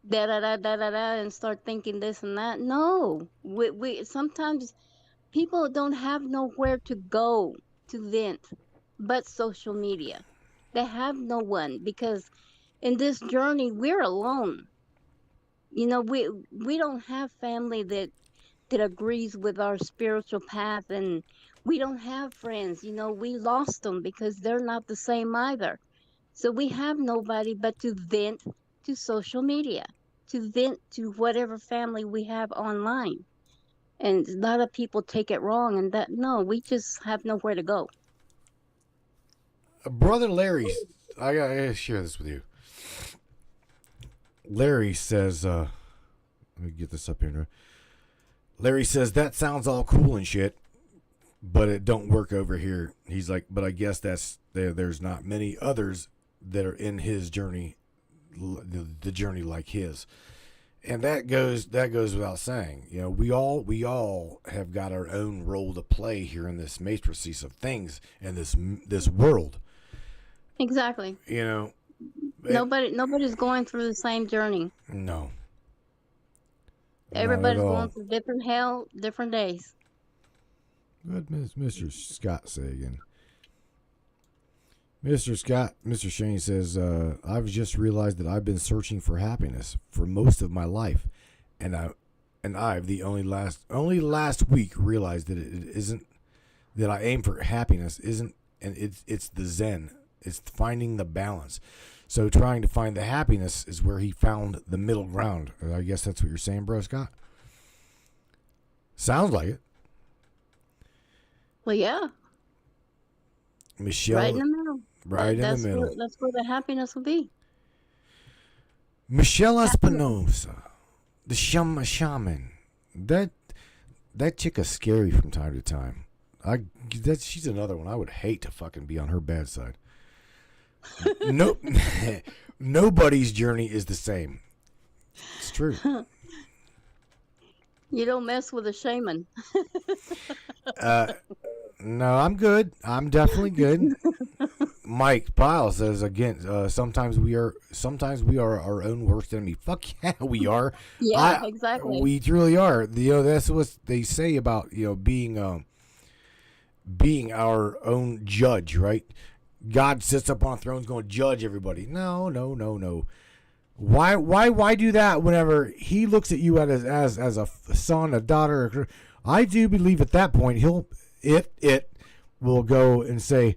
da da da da da da, and start thinking this and that. No, we sometimes people don't have nowhere to go to vent but social media. They have no one, because in this journey we're alone. You know, we don't have family that agrees with our spiritual path, and we don't have friends. You know, we lost them because they're not the same either. So we have nobody but to vent to social media, to vent to whatever family we have online. And a lot of people take it wrong, and that, no, we just have nowhere to go. Brother Larry, I gotta share this with you. Larry says, let me get this up here. Larry says, that sounds all cool and shit, but it don't work over here. He's like, but I guess there's not many others that are in his journey, the journey like his. And that goes without saying. You know, we all have got our own role to play here in this matrices of things in this world. Exactly. You know, nobody's going through the same journey. No. Everybody's going through different hell, different days. What does Mr. Scott say again? Mr. Shane says, I've just realized that I've been searching for happiness for most of my life, and I've only last week realized that it isn't, that I aim for happiness isn't, and it's the Zen. It's finding the balance. So trying to find the happiness is where he found the middle ground. I guess that's what you're saying, bro, Scott? Sounds like it. Well, yeah. Michelle. Right in the middle. Right in the middle. That's where the happiness will be. Michelle Espinosa, the shaman. That chick is scary from time to time. She's another one. I would hate to fucking be on her bad side. No, nobody's journey is the same. It's true. You don't mess with a shaman. No, I'm good. I'm definitely good. Mike Pyle says again. Sometimes we are our own worst enemy. Fuck yeah, we are. Yeah, exactly. We truly are. You know, that's what they say about, you know, being our own judge, right? God sits up on thrones going to judge everybody. No. Why do that whenever he looks at you as a son, a daughter? I do believe at that point it will go and say,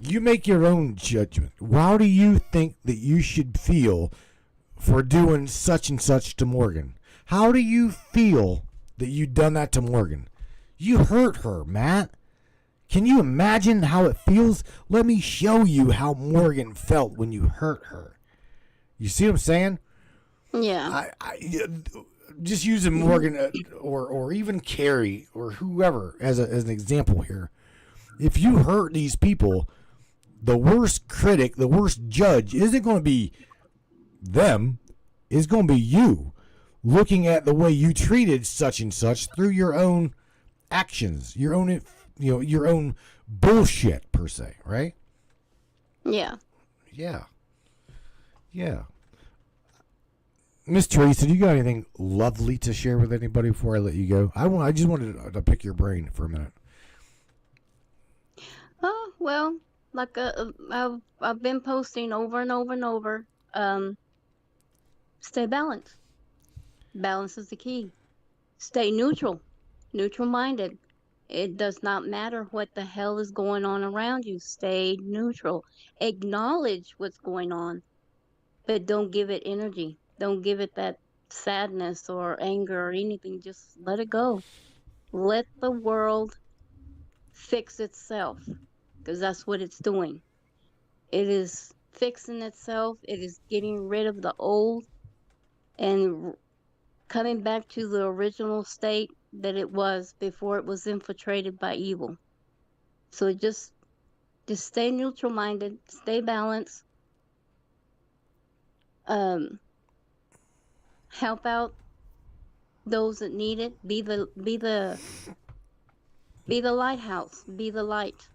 you make your own judgment. How do you think that you should feel for doing such and such to Morgan. How do you feel that you done that to Morgan? You hurt her, Matt. Can you imagine how it feels? Let me show you how Morgan felt when you hurt her. You see what I'm saying? Yeah. I just using Morgan or even Carrie or whoever as an example here. If you hurt these people, the worst critic, the worst judge isn't going to be them. It's going to be you, looking at the way you treated such and such through your own actions, your own, your own bullshit per se, right? Yeah. Yeah. Miss Teresa, do you got anything lovely to share with anybody before I let you go? I just wanted to pick your brain for a minute. Oh, well, like I've been posting over and over and over. Stay balanced. Balance is the key. Stay neutral. Neutral minded. It does not matter what the hell is going on around you. Stay neutral. Acknowledge what's going on, but don't give it energy. Don't give it that sadness or anger or anything. Just let it go. Let the world fix itself, because that's what it's doing. It is fixing itself. It is getting rid of the old and coming back to the original state that it was before it was infiltrated by evil. So just stay neutral minded, stay balanced, help out those that need it. Be the lighthouse. Be the light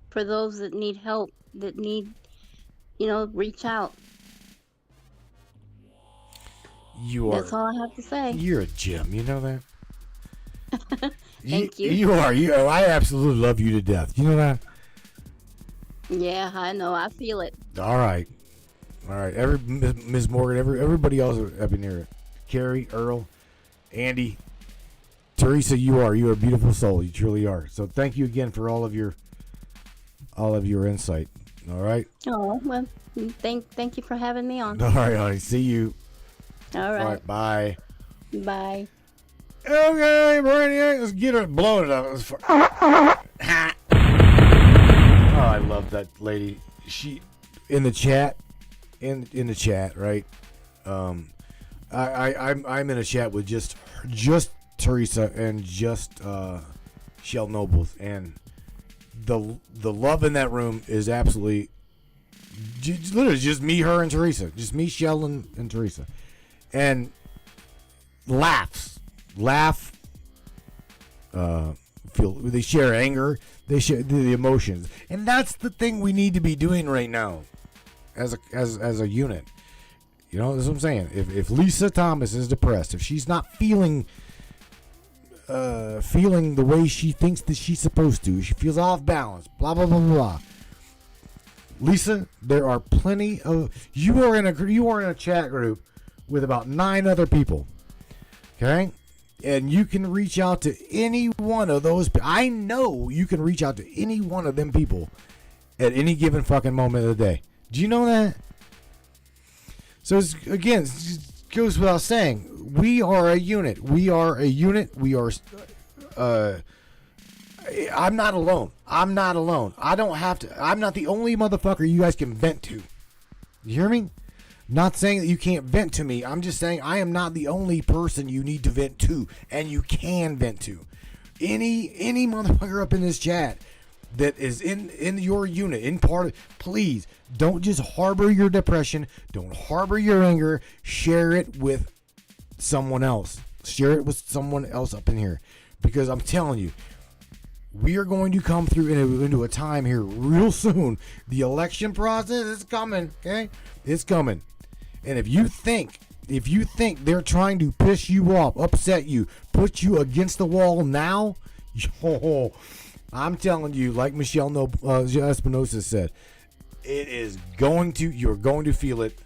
for those that need help, that need, reach out. That's all I have to say. You're a gem. You know that. Thank you. You are. I absolutely love you to death. You know that. Yeah, I know. I feel it. All right. Ms. Morgan, everybody else up in here, Carrie, Earl, Andy, Teresa, you're a beautiful soul. You truly are. So thank you again for all of your insight. All right. Oh, well, thank you for having me on. All right, honey. See you. All right. All right. Bye. Bye. Okay, Brainiac, let's get her blowing it up. Oh, I love that lady. She in the chat, in the chat, right? I'm in a chat with just Teresa and just Shell Nobles, and the love in that room is absolutely literally just me, her, and Teresa. Just me, Shell, and Teresa, and laugh. They share anger. They share the emotions, and that's the thing we need to be doing right now, as a unit. You know, that's what I'm saying. If Lisa Thomas is depressed, if she's not feeling the way she thinks that she's supposed to, she feels off balance, blah blah blah blah. Lisa, there are plenty of you are in a chat group with about 9 other people. Okay? And you can reach out to any one of those. I know you can reach out to any one of them people at any given fucking moment of the day. Do you know that? So it goes without saying, we are a unit. We are a unit. We are. I'm not alone. I don't have to. I'm not the only motherfucker you guys can vent to. You hear me? Not saying that you can't vent to me. I'm just saying I am not the only person you need to vent to, and you can vent to. Any motherfucker up in this chat that is in your unit, in part of, please don't just harbor your depression. Don't harbor your anger. Share it with someone else. Share it with someone else up in here, because I'm telling you, we are going to come through into a time here real soon. The election process is coming. Okay, it's coming. And if you think they're trying to piss you off, upset you, put you against the wall now, I'm telling you, like Michelle Espinosa said, you're going to feel it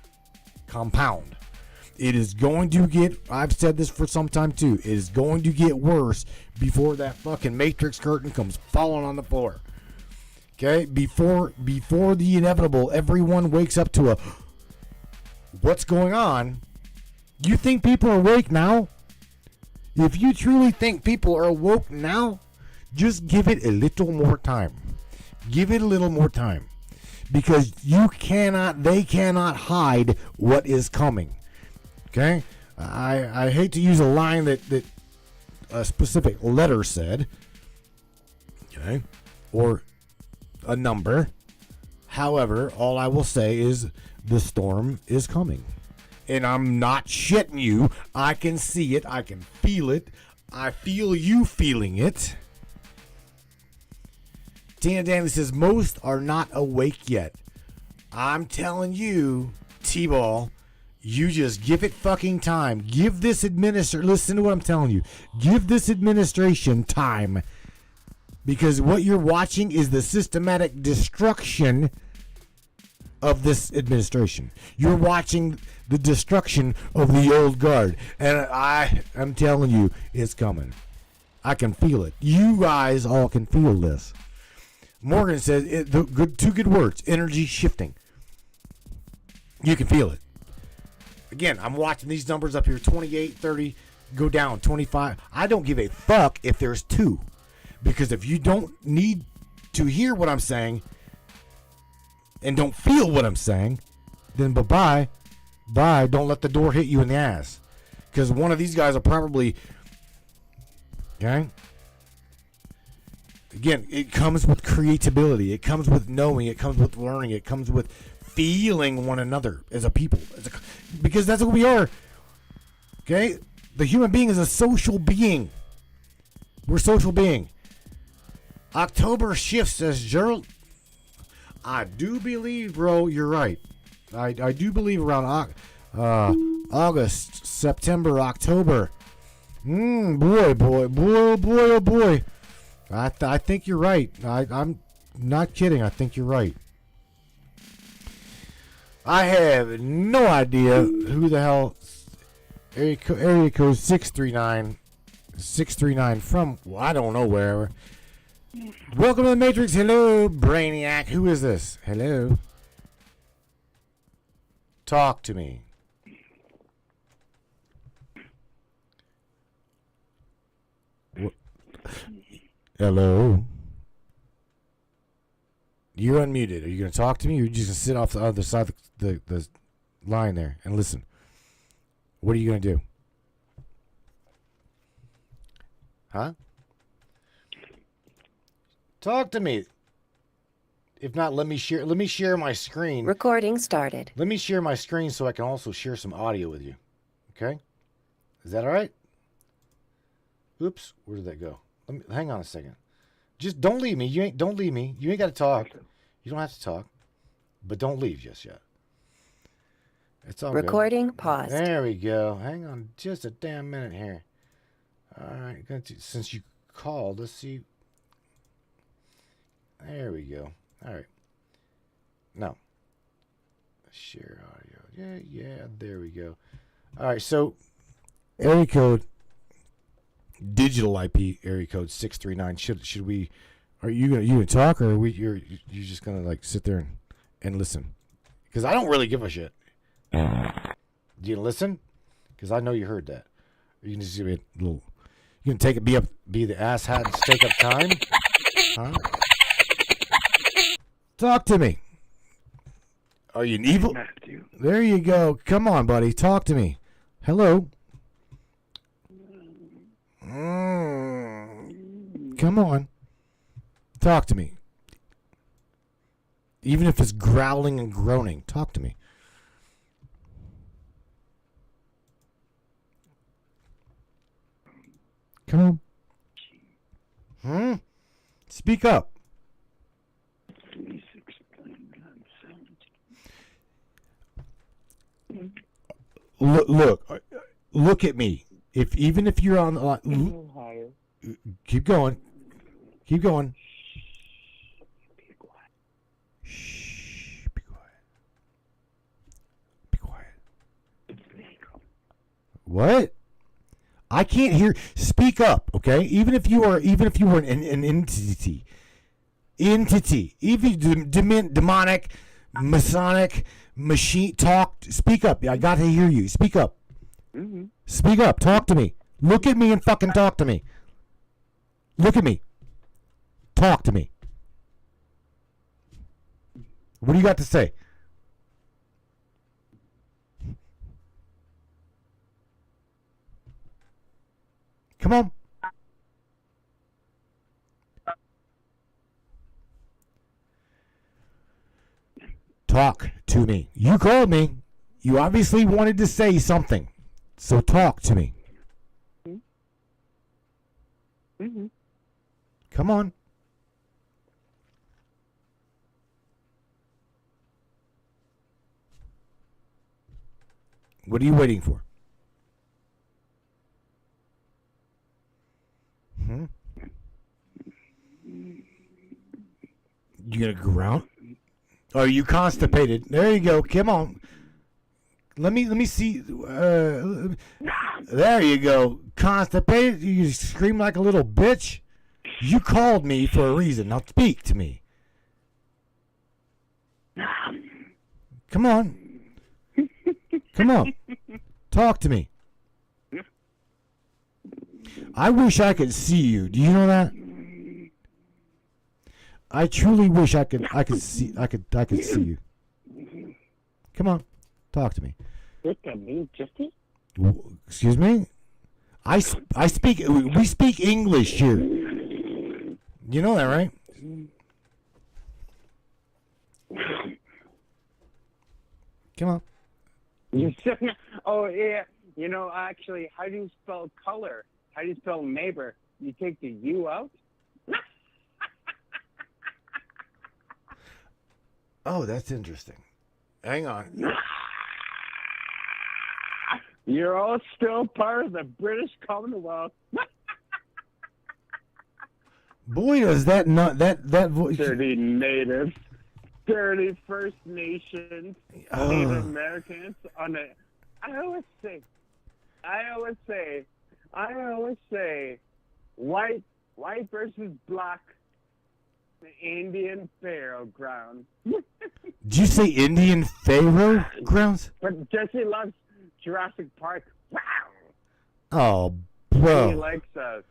compound. It is going to get, I've said this for some time too, it is going to get worse before that fucking Matrix curtain comes falling on the floor. Okay? Before the inevitable, everyone wakes up to a, what's going on. You think people are awake now? If you truly think people are awoke now, just give it a little more time. Give it a little more time. Because they cannot hide what is coming. Okay? I hate to use a line that a specific letter said. Okay? Or a number. However, all I will say is the storm is coming. And I'm not shitting you. I can see it. I can feel it. I feel you feeling it. Tina Danley says, most are not awake yet. I'm telling you, T-Ball, you just give it fucking time. Give this listen to what I'm telling you. Give this administration time. Because what you're watching is the systematic destruction of this administration. You're watching the destruction of the old guard. And I'm telling you, it's coming. I can feel it. You guys all can feel this. Morgan says, two good words, energy shifting. You can feel it. Again, I'm watching these numbers up here, 28, 30, go down, 25. I don't give a fuck if there's 2. Because if you don't need to hear what I'm saying and don't feel what I'm saying, then bye-bye. Bye. Don't let the door hit you in the ass. Because one of these guys will probably... Okay? Again, it comes with creativity. It comes with knowing. It comes with learning. It comes with feeling one another as a people. Because that's what we are. Okay? The human being is a social being. We're a social being. October shifts, says Gerald. I do believe, bro, you're right. I do believe around August, September, October. Boy, oh boy. I think you're right. I'm not kidding. I think you're right. I have no idea who the hell area code 639 from. Well, I don't know wherever. Welcome to the Matrix. Hello, Brainiac. Who is this? Hello. Talk to me. Hello. You're unmuted. Are you going to talk to me, or are you just going to sit off the other side of the line there and listen? What are you going to do? Huh? Talk to me. If not, let me share my screen. Recording started. Let me share my screen so I can also share some audio with you. Okay? Is that all right? Oops, where did that go? Hang on a second. Just don't leave me. Don't leave me. You ain't got to talk. You don't have to talk. But don't leave just yet. It's all Recording good. paused. There we go. Hang on just a damn minute here. All right. Since you called, let's see. There we go. All right. No. Share audio. Yeah. There we go. All right. So, area code, digital IP area code 639. Should we? Are you gonna talk, or are you're just gonna like sit there and listen? Because I don't really give a shit. Do you listen? Because I know you heard that. You can just give me a little. You can take it. Be the ass hat and take up time. Huh? Talk to me. Are you an evil? Matthew. There you go. Come on, buddy. Talk to me. Hello. Come on. Talk to me. Even if it's growling and groaning, talk to me. Come on. Speak up. Look at me. Even if you're on the line, keep going. Keep going. Be quiet. Shh. Be quiet. Be quiet. What? I can't hear. Speak up, okay? Even if you were an entity, even demonic, Masonic machine. Talk. Speak up. I got to hear you. Speak up. Mm-hmm. Speak up. Talk to me. Look at me and fucking talk to me. Look at me. Talk to me. What do you got to say? Come on. Talk to me. You called me. You obviously wanted to say something. So talk to me. Mm-hmm. Come on. What are you waiting for? You gonna ground? Are you constipated? There you go. Come on. Let me see. There you go. Constipated. You scream like a little bitch. You called me for a reason. Now speak to me. Come on. Come on. Talk to me. I wish I could see you. Do you know that? I truly wish I could see see you. Come on. Talk to me. Excuse me? I speak we speak English here. You know that, right? Come on. Oh, yeah. You know, actually, how do you spell color? How do you spell neighbor? You take the U out? Oh, that's interesting. Hang on. You're all still part of the British Commonwealth. Boy, does that not that voice. Dirty natives. Dirty First Nations. Native Americans. I always say, white versus black, the Indian Pharaoh ground. Did you say Indian Pharaoh grounds? But Jesse loves Jurassic Park. Wow. Oh, He bro. likes us.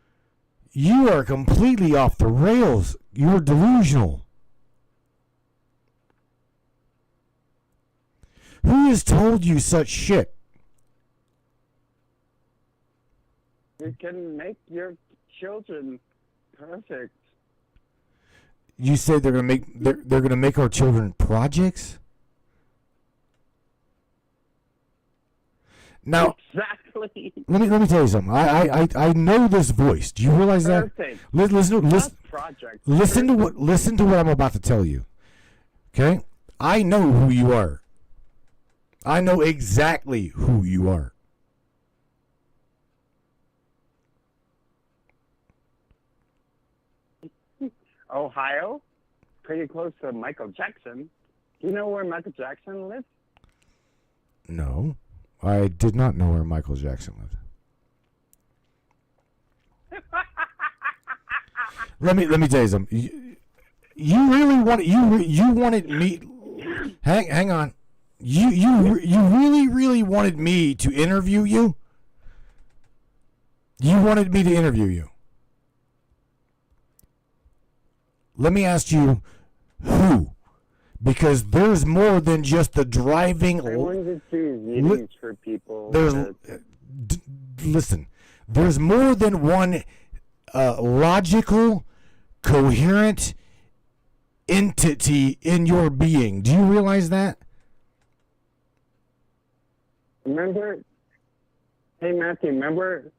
You are completely off the rails. You're delusional. Who has told you such shit? You can make your children perfect. You say they're gonna make our children projects? Now, Exactly. let me tell you something. I know this voice. Do you realize that? Perfect. Listen to what I'm about to tell you. Okay? I know who you are. I know exactly who you are. Ohio, pretty close to Michael Jackson. Do you know where Michael Jackson lives? No, I did not know where Michael Jackson lived. Let me tell you something. You really wanted me. Hang on. You really wanted me to interview you. You wanted me to interview you. Let me ask you, who? Because there's more than just the driving. I wanted to do meetings for people. Listen, there's more than one logical, coherent entity in your being. Do you realize that? Remember? Hey, Matthew, remember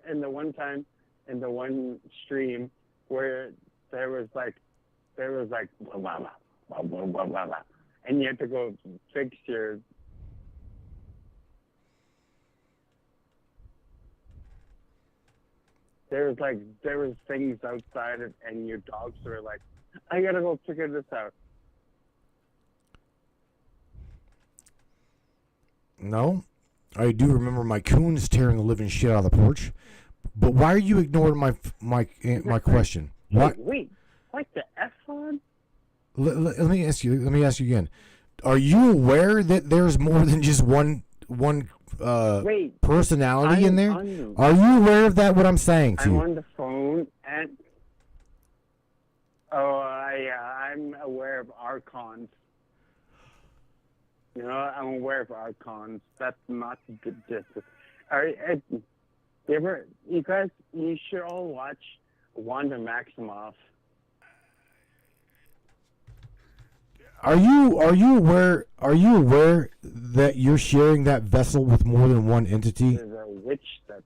in the one time, in the one stream where there was like blah, blah, blah, blah, blah, blah, blah, blah, and you had to go fix your. There was things outside and your dogs were like, I gotta go figure this out. No, I do remember my coons tearing the living shit out of the porch. But why are you ignoring my question? What? Wait, like the F on? let me ask you. Let me ask you again. Are you aware that there's more than just one Wait, personality in there? Are you aware of that? What I'm saying to I'm you? on the phone and I'm aware of archons. You know, I'm aware of archons. That's not the distance. You should all watch Wanda Maximoff. Are you aware? Are you aware that you're sharing that vessel with more than one entity? There's a witch that.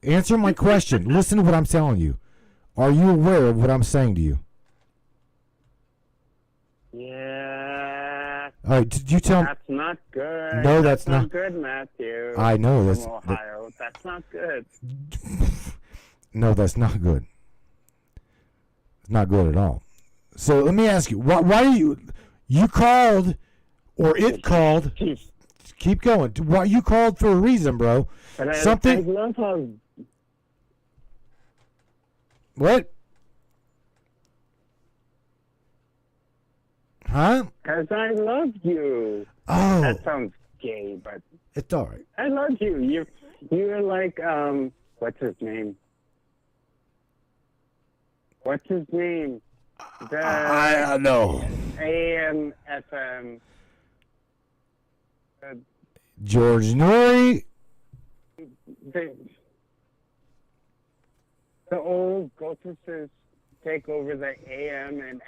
Answer my question. Listen to what I'm telling you. Are you aware of what I'm saying to you? Yeah. All right. Did you tell me? That's not good. No, that's not good, Matthew. I know that's. From Ohio. That's not good. No, that's not good. It's not good at all. So let me ask you. Why do you called or it called? Keep going. Why you called for a reason, bro? But Something. I love how. What? Huh? Because I love you. Oh. That sounds gay, but It's all right. I love you. You're like what's his name? What's his name? I know. AM FM. George Norrie. The old Goldfishes take over the AM and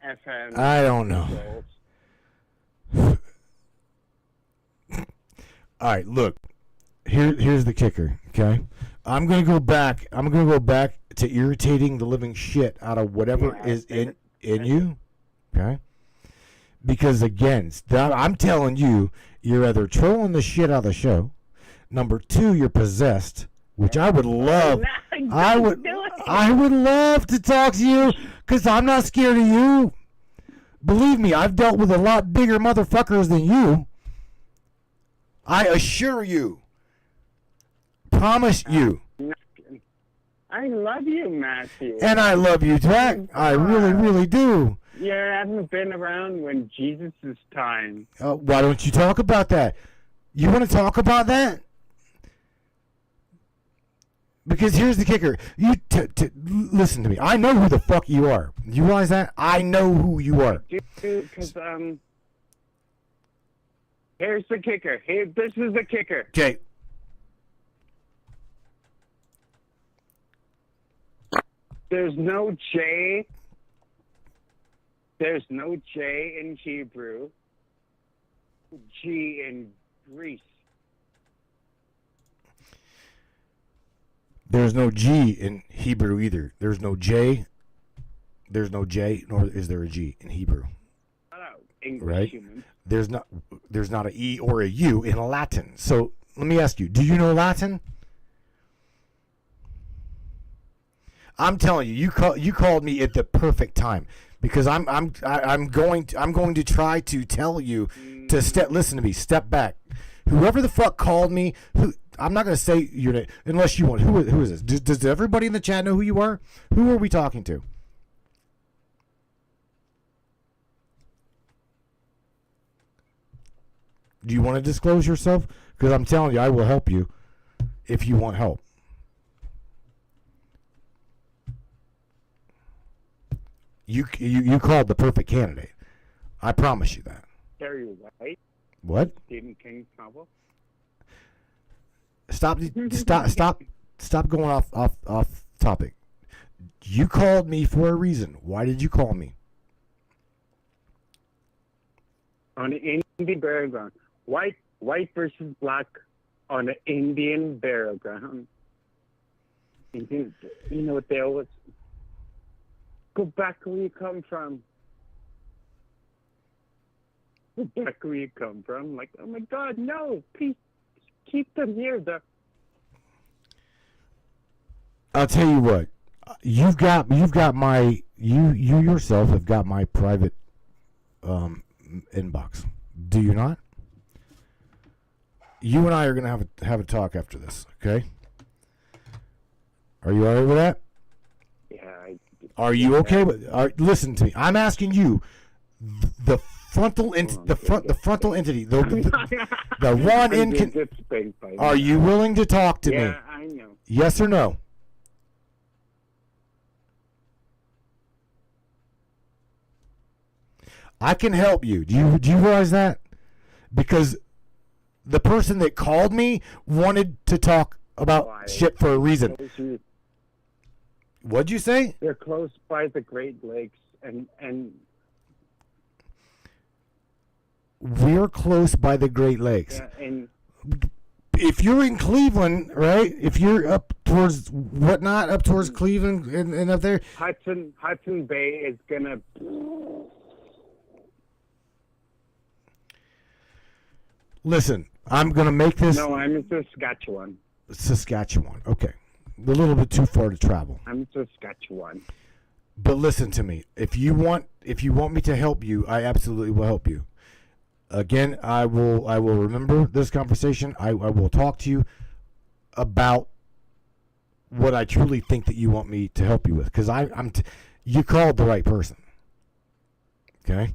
FM. I don't know. controls. All right, look. Here's the kicker, okay? I'm gonna go back to irritating the living shit out of whatever is in you, okay? Because again, I'm telling you, you're either trolling the shit out of the show. Number 2, you're possessed, which I would love. I would love to talk to you, because I'm not scared of you. Believe me, I've dealt with a lot bigger motherfuckers than you. I assure you. Promise you. I love you, Matthew. And I love you, Jack. I really, really do. You haven't been around when Jesus' time. Why don't you talk about that? You want to talk about that? Because here's the kicker. You listen to me. I know who the fuck you are. You realize that? I know who you are. Because here's the kicker. This is the kicker. Okay. There's no J. There's no J in Hebrew. G in Greece. There's no G in Hebrew either. There's no J. There's no J, nor is there a G in Hebrew. English right? Human. There's not a E or a U in Latin. So let me ask you: do you know Latin? I'm telling you, you called me at the perfect time because I'm going to try to tell you to listen to me, step back. Whoever the fuck called me, I'm not going to say your name unless you want. Who is this? Does everybody in the chat know who you are? Who are we talking to? Do you want to disclose yourself? Because I'm telling you, I will help you if you want help. You called the perfect candidate. I promise you that. Terry White. What? Stephen King's novel. Stop going off topic. You called me for a reason. Why did you call me? On the Indian burial ground. White versus black on the Indian burial ground. You know what they always go back where you come from. Go back where you come from. Like, oh my God, no! Please keep them here. I'll tell you what. You've got my you yourself have got my private inbox. Do you not? You and I are gonna have a talk after this. Okay? Are you alright with that? Yeah, Are you okay with? Listen to me. I'm asking you. The frontal the frontal entity. The one in. Are you willing to talk to me? Yeah, I know. Yes or no? I can help you. Do you realize that? Because the person that called me wanted to talk about shit for a reason. What'd you say? They're close by the Great Lakes, and we're close by the Great Lakes. yeah, and if you're in Cleveland, right? If you're up towards up towards Cleveland and up there, Hudson Bay is gonna. Listen, I'm gonna make this. No, I'm in Saskatchewan. Saskatchewan. Okay, a little bit too far to travel. I'm in Saskatchewan. But listen to me. If you want me to help you, I absolutely will help you. Again, I will remember this conversation. I will talk to you about what I truly think that you want me to help you with, because you called the right person. Okay?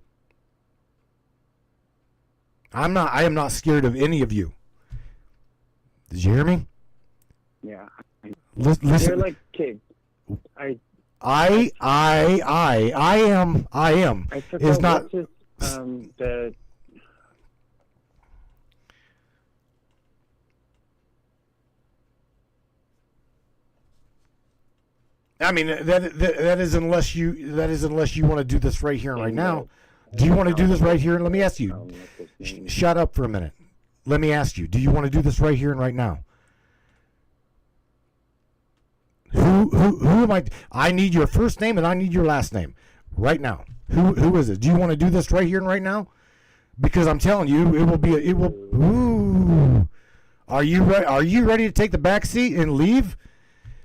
I am not scared of any of you. Did you hear me? Yeah. Listen. You're like kids. I am. I forgot Is not the. I mean that is unless you want to do this right here and right now. Do you want to do this right here? And let me ask you. Shut up for a minute. Let me ask you. Do you want to do this right here and right now? Who am I? I need your first name and I need your last name right now. Who is it? Do you want to do this right here and right now? Because I'm telling you, it will. Ooh. Are you ready? Are you ready to take the back seat and leave?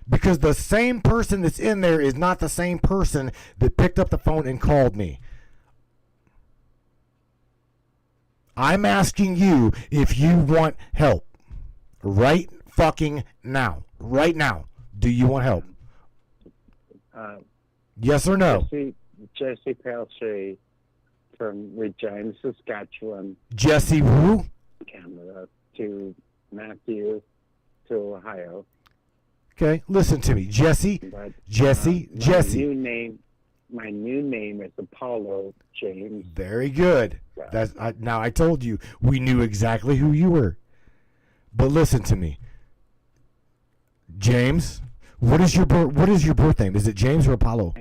Because the same person that's in there is not the same person that picked up the phone and called me. I'm asking you if you want help. Right fucking now. Right now. Do you want help? Yes or no? Jesse Pelche from Regina, Saskatchewan. Jesse who? Canada to Matthew to Ohio. Okay, listen to me. Jesse. Jesse. My new name is Apollo James. Very good. Now I told you we knew exactly who you were. But listen to me, James. What is your birth name? Is it James or Apollo?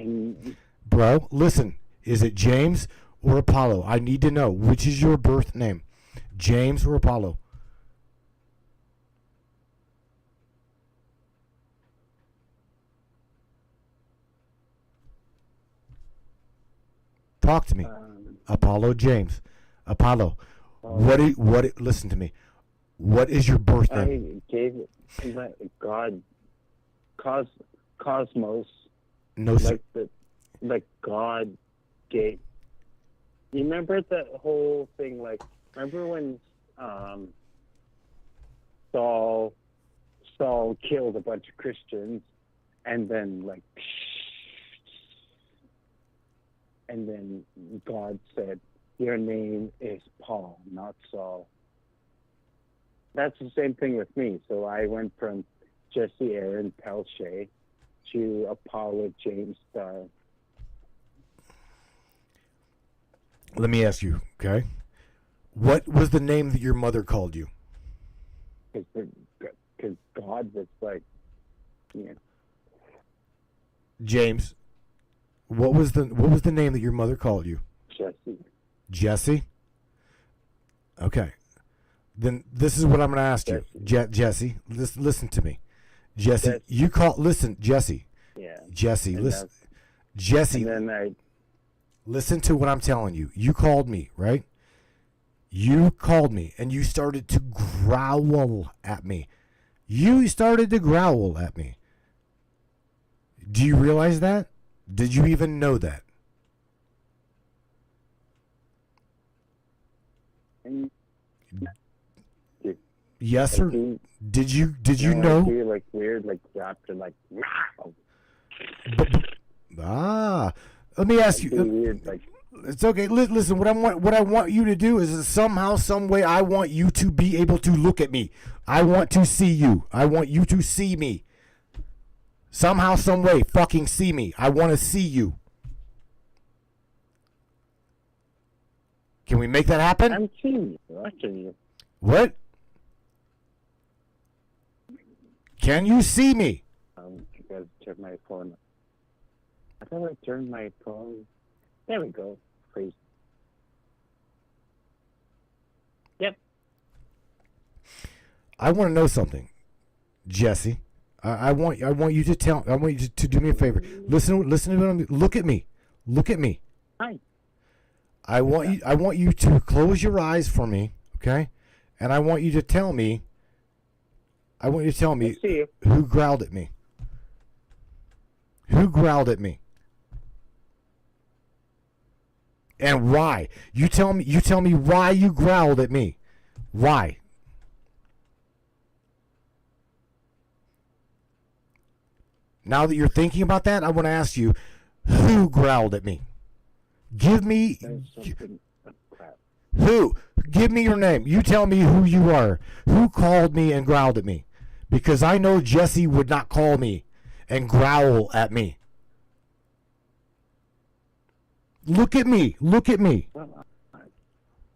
Bro, listen. Is it James or Apollo? I need to know which is your birth name, James or Apollo. Talk to me. Apollo James. Apollo. Listen to me. What is your birth name? I gave it God. Cosmos. No, like God gave. You remember the whole thing? Like, remember when Saul killed a bunch of Christians, and then God said, "Your name is Paul, not Saul." That's the same thing with me. So I went from Jesse Aaron Pelche to Apollo James Starr. Let me ask you, okay? What was the name that your mother called you? Because God was like, yeah. James, what was the name that your mother called you? Jesse. Jesse? Okay. Then this is what I'm going to ask you. Jesse, listen to me. Jesse, Jesse. Yeah. Jesse, listen. Jesse, and then listen to what I'm telling you. You called me, right? You called me, and you started to growl at me. You started to growl at me. Do you realize that? Did you even know that? Yes or did you know? I do like weird, like raptor, like. Let me ask It'd be you. weird, like, It's okay. Listen, what I want you to do is somehow, some way, I want you to be able to look at me. I want to see you. I want you to see me. Somehow, some way, fucking see me. I want to see you. Can we make that happen? I'm seeing you, watching you. What? Can you see me? You guys turn my phone. I thought I turned my phone. There we go. Please. Yep. I want to know something, Jesse. I want you to tell. I want you to do me a favor. Listen to me. Look at me. Look at me. Hi. I want you to close your eyes for me, okay? And I want you to tell me. I want you to tell me I see you. who growled at me. Who growled at me? And why? You tell me why you growled at me. Why? Now that you're thinking about that, I want to ask you, who growled at me? Give me There's something. Oh, crap. who. Give me your name. You tell me who you are. Who called me and growled at me? Because I know Jesse would not call me and growl at me. Look at me. Look at me. Well,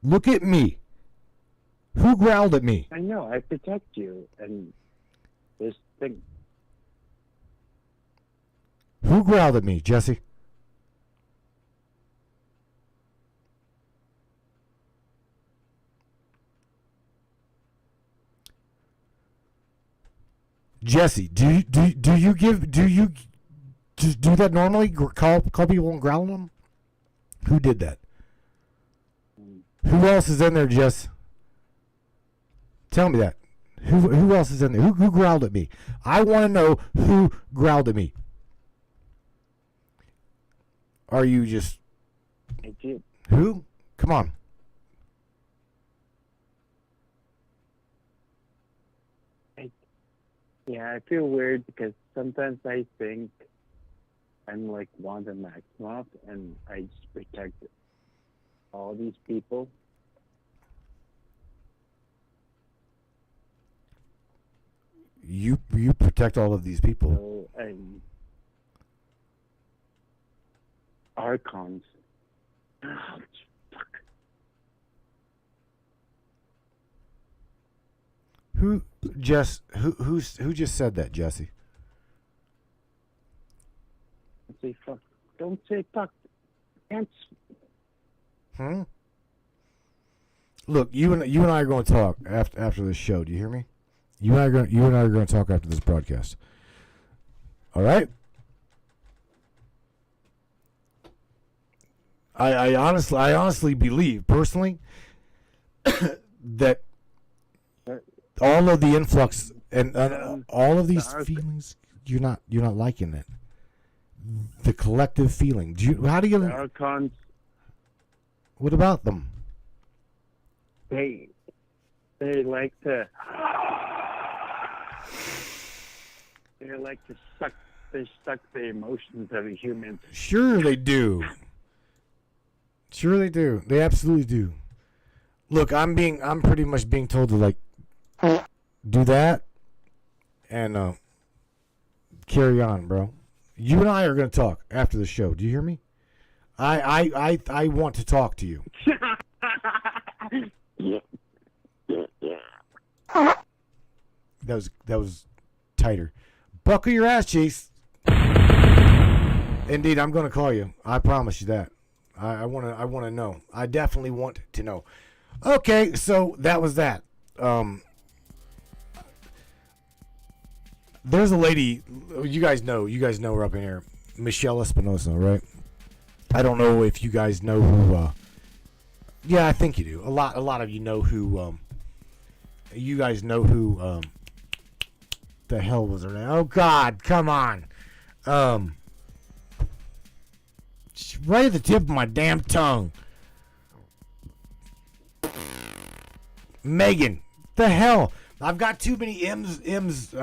Look at me. Who growled at me? I know. I protect you, and this thing. Who growled at me, Jesse? Jesse, do you just do that normally? Call people and growl at them? Who did that? Who else is in there, Jess? Tell me that. Who else is in there? Who growled at me? I want to know who growled at me. Are you just I did. who? Come on. Yeah, I feel weird because sometimes I think I'm like Wanda Maximoff, and I just protect all these people. You protect all of these people. So, and archons. Oh, fuck. Who just said that, Jesse? Don't say fuck. Don't say fuck. Can't. Look, you and I are going to talk after this show. Do you hear me? You and I are going to talk after this broadcast. All right? I honestly believe personally that all of the influx and all of these feelings, you're not liking it. The collective feeling. How do you? The archons. What about them? They like to. They like to suck. They suck the emotions of a human. Sure they do. Sure they do. They absolutely do. Look, I'm pretty much being told to like do that and carry on, bro. You and I are gonna talk after the show. Do you hear me? I want to talk to you. That was tighter. Buckle your ass, Chase. Indeed, I'm gonna call you. I promise you that. I wanna know. I definitely want to know. Okay, so that was that. There's a lady you guys know her up in here, Michelle Espinosa, right? I don't know if you guys know who. Yeah, I think you do. A lot of you know who. You guys know who. The hell was her name? Oh God, come on. Right at the tip of my damn tongue. Megan. The hell? I've got too many M's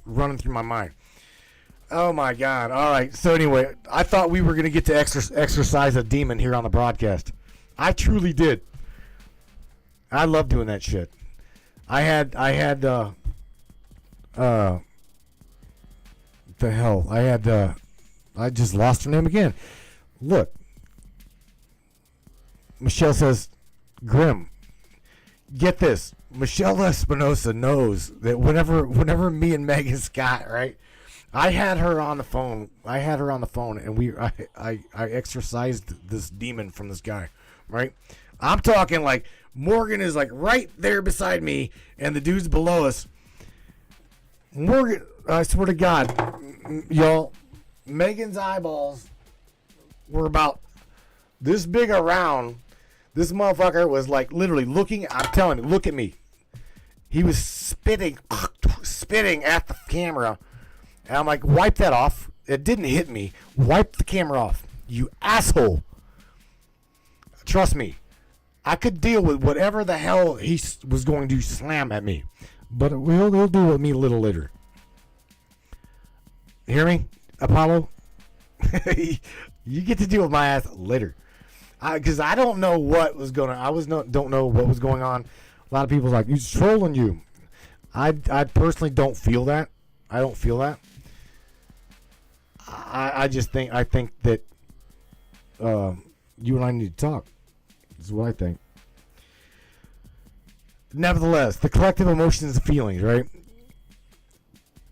running through my mind. Oh my God! All right. So anyway, I thought we were gonna get to exercise a demon here on the broadcast. I truly did. I love doing that shit. I had the hell. I just lost her name again. Look, Michelle says, Grim. Get this. Michelle Espinosa knows that whenever me and Megan Scott, right? I had her on the phone, and I exorcised this demon from this guy, right? I'm talking like Morgan is like right there beside me, and the dude's below us. Morgan, I swear to God, y'all, Megan's eyeballs were about this big around. This motherfucker was like literally looking. I'm telling you, look at me. He was spitting at the camera. And I'm like, wipe that off. It didn't hit me. Wipe the camera off. You asshole. Trust me. I could deal with whatever the hell he was going to slam at me. But he'll do it with me a little later. Hear me, Apollo? You get to deal with my ass later. Because I don't know what was going on. Don't know what was going on. A lot of people are like, he's trolling you. I personally don't feel that. I don't feel that. I think that you and I need to talk. This is what I think. Nevertheless, the collective emotions and feelings, right?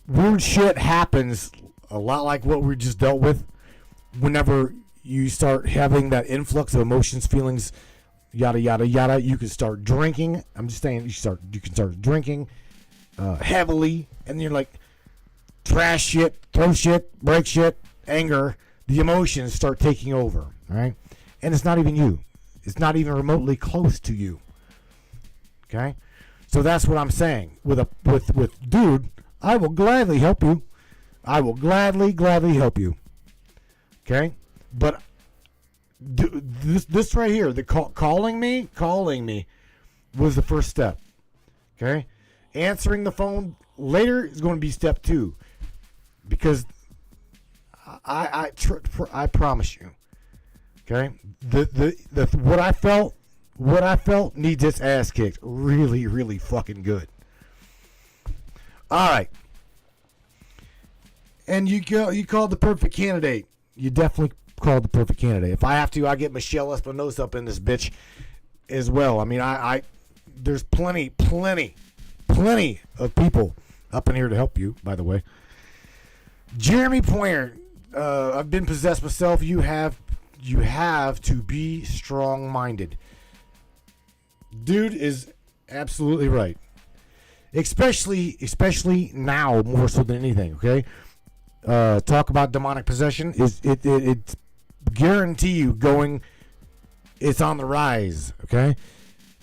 Weird shit happens a lot like what we just dealt with. Whenever you start having that influx of emotions, feelings, yada yada yada, you can start drinking. I'm just saying, you can start drinking heavily, and you're like, trash shit, throw shit, break shit, anger. The emotions start taking over, right? And it's not even you. It's not even remotely close to you. Okay, so that's what I'm saying. With dude, I will gladly help you. I will gladly help you. Okay, but this right here, the calling me was the first step. Okay, answering the phone later is going to be step 2, because I promise you. Okay, the what I felt needs its ass kicked really, really fucking good. All right. And you called the perfect candidate. You definitely called the perfect candidate. If I have to, I get Michelle Espinosa up in this bitch as well. I mean, I there's plenty of people up in here to help you, by the way. Jeremy Pointer, I've been possessed myself. You have to be strong-minded. Dude is absolutely right. Especially now, more so than anything, okay? Talk about demonic possession. It's guarantee you it's on the rise, okay?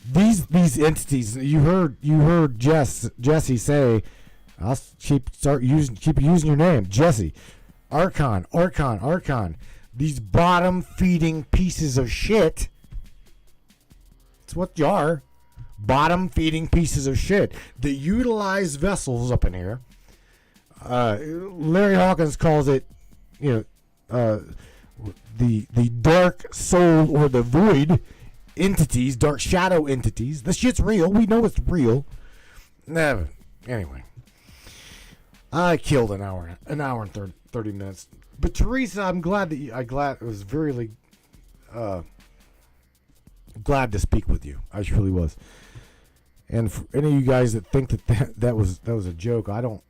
These entities, you heard Jesse say, I'll keep using your name, Jesse. Archon. These bottom feeding pieces of shit. That's what you are. Bottom feeding pieces of shit that utilize vessels up in here. Larry Hawkins calls it, the dark soul or the void entities, dark shadow entities. This shit's real. We know it's real. Anyway, I killed an hour and 30 minutes. But Teresa, I'm glad that I was very glad to speak with you. I truly was. And for any of you guys that think that was a joke, I don't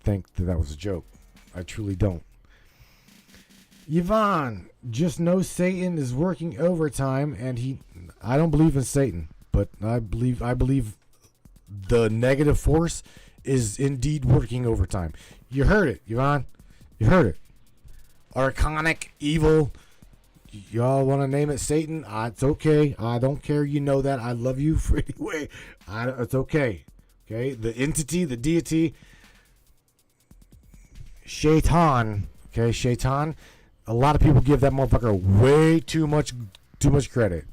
think that was a joke. I truly don't. Yvonne, just know Satan is working overtime, and I don't believe in Satan, but I believe the negative force is indeed working overtime. You heard it, Yvonne. You heard it. Archonic, evil. Y'all want to name it Satan? It's okay. I don't care. You know that. I love you for anyway. It's okay. Okay? The entity, the deity, Shaitan. Okay? Shaitan. A lot of people give that motherfucker way too much credit.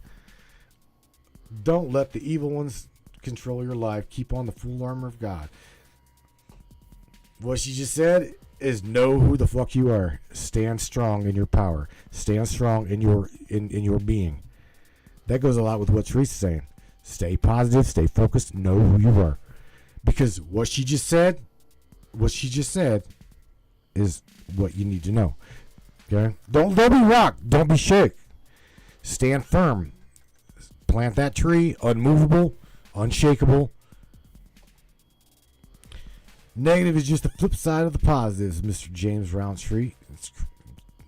Don't let the evil ones control your life. Keep on the full armor of God. What she just said is know who the fuck you are. Stand strong in your power. Stand strong in your being. That goes a lot with what Teresa's saying. Stay positive, stay focused, know who you are. Because what she just said is what you need to know. Okay? Don't be rocked. Don't be shook. Stand firm. Plant that tree, unmovable, unshakable. Negative is just the flip side of the positives, Mr. James Roundstreet.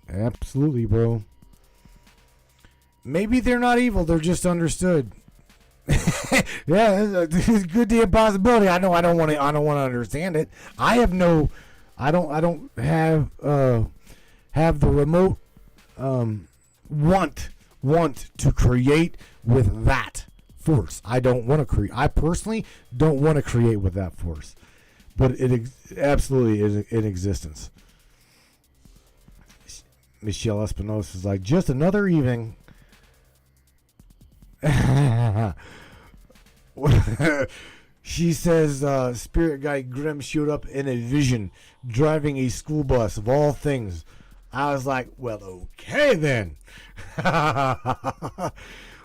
Absolutely, bro. Maybe they're not evil, they're just understood. Yeah, it's good to impossibility. I know I don't want to understand it. I don't have the remote want to create with that force. I don't want to create. I personally don't want to create with that force. But it absolutely is in existence. Michelle Espinosa is like, just another evening. She says, Spirit Guy Grimm showed up in a vision, driving a school bus, of all things. I was like, well, okay then.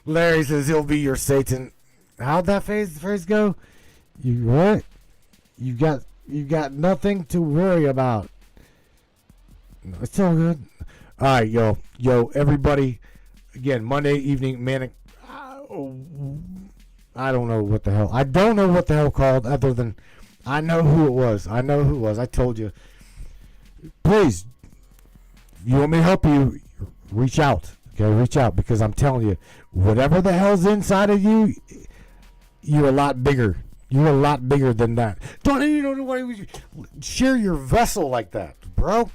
Larry says he'll be your Satan. How'd that phrase go? You what? You got nothing to worry about. No, it's all good. All right, yo, everybody. Again, Monday evening, manic. I don't know what the hell. I don't know what the hell called, other than I know who it was. I told you. Please, if you want me to help you, reach out. Okay, reach out, because I'm telling you, whatever the hell's inside of you, you're a lot bigger. You're a lot bigger than that. Don't share your vessel like that, bro.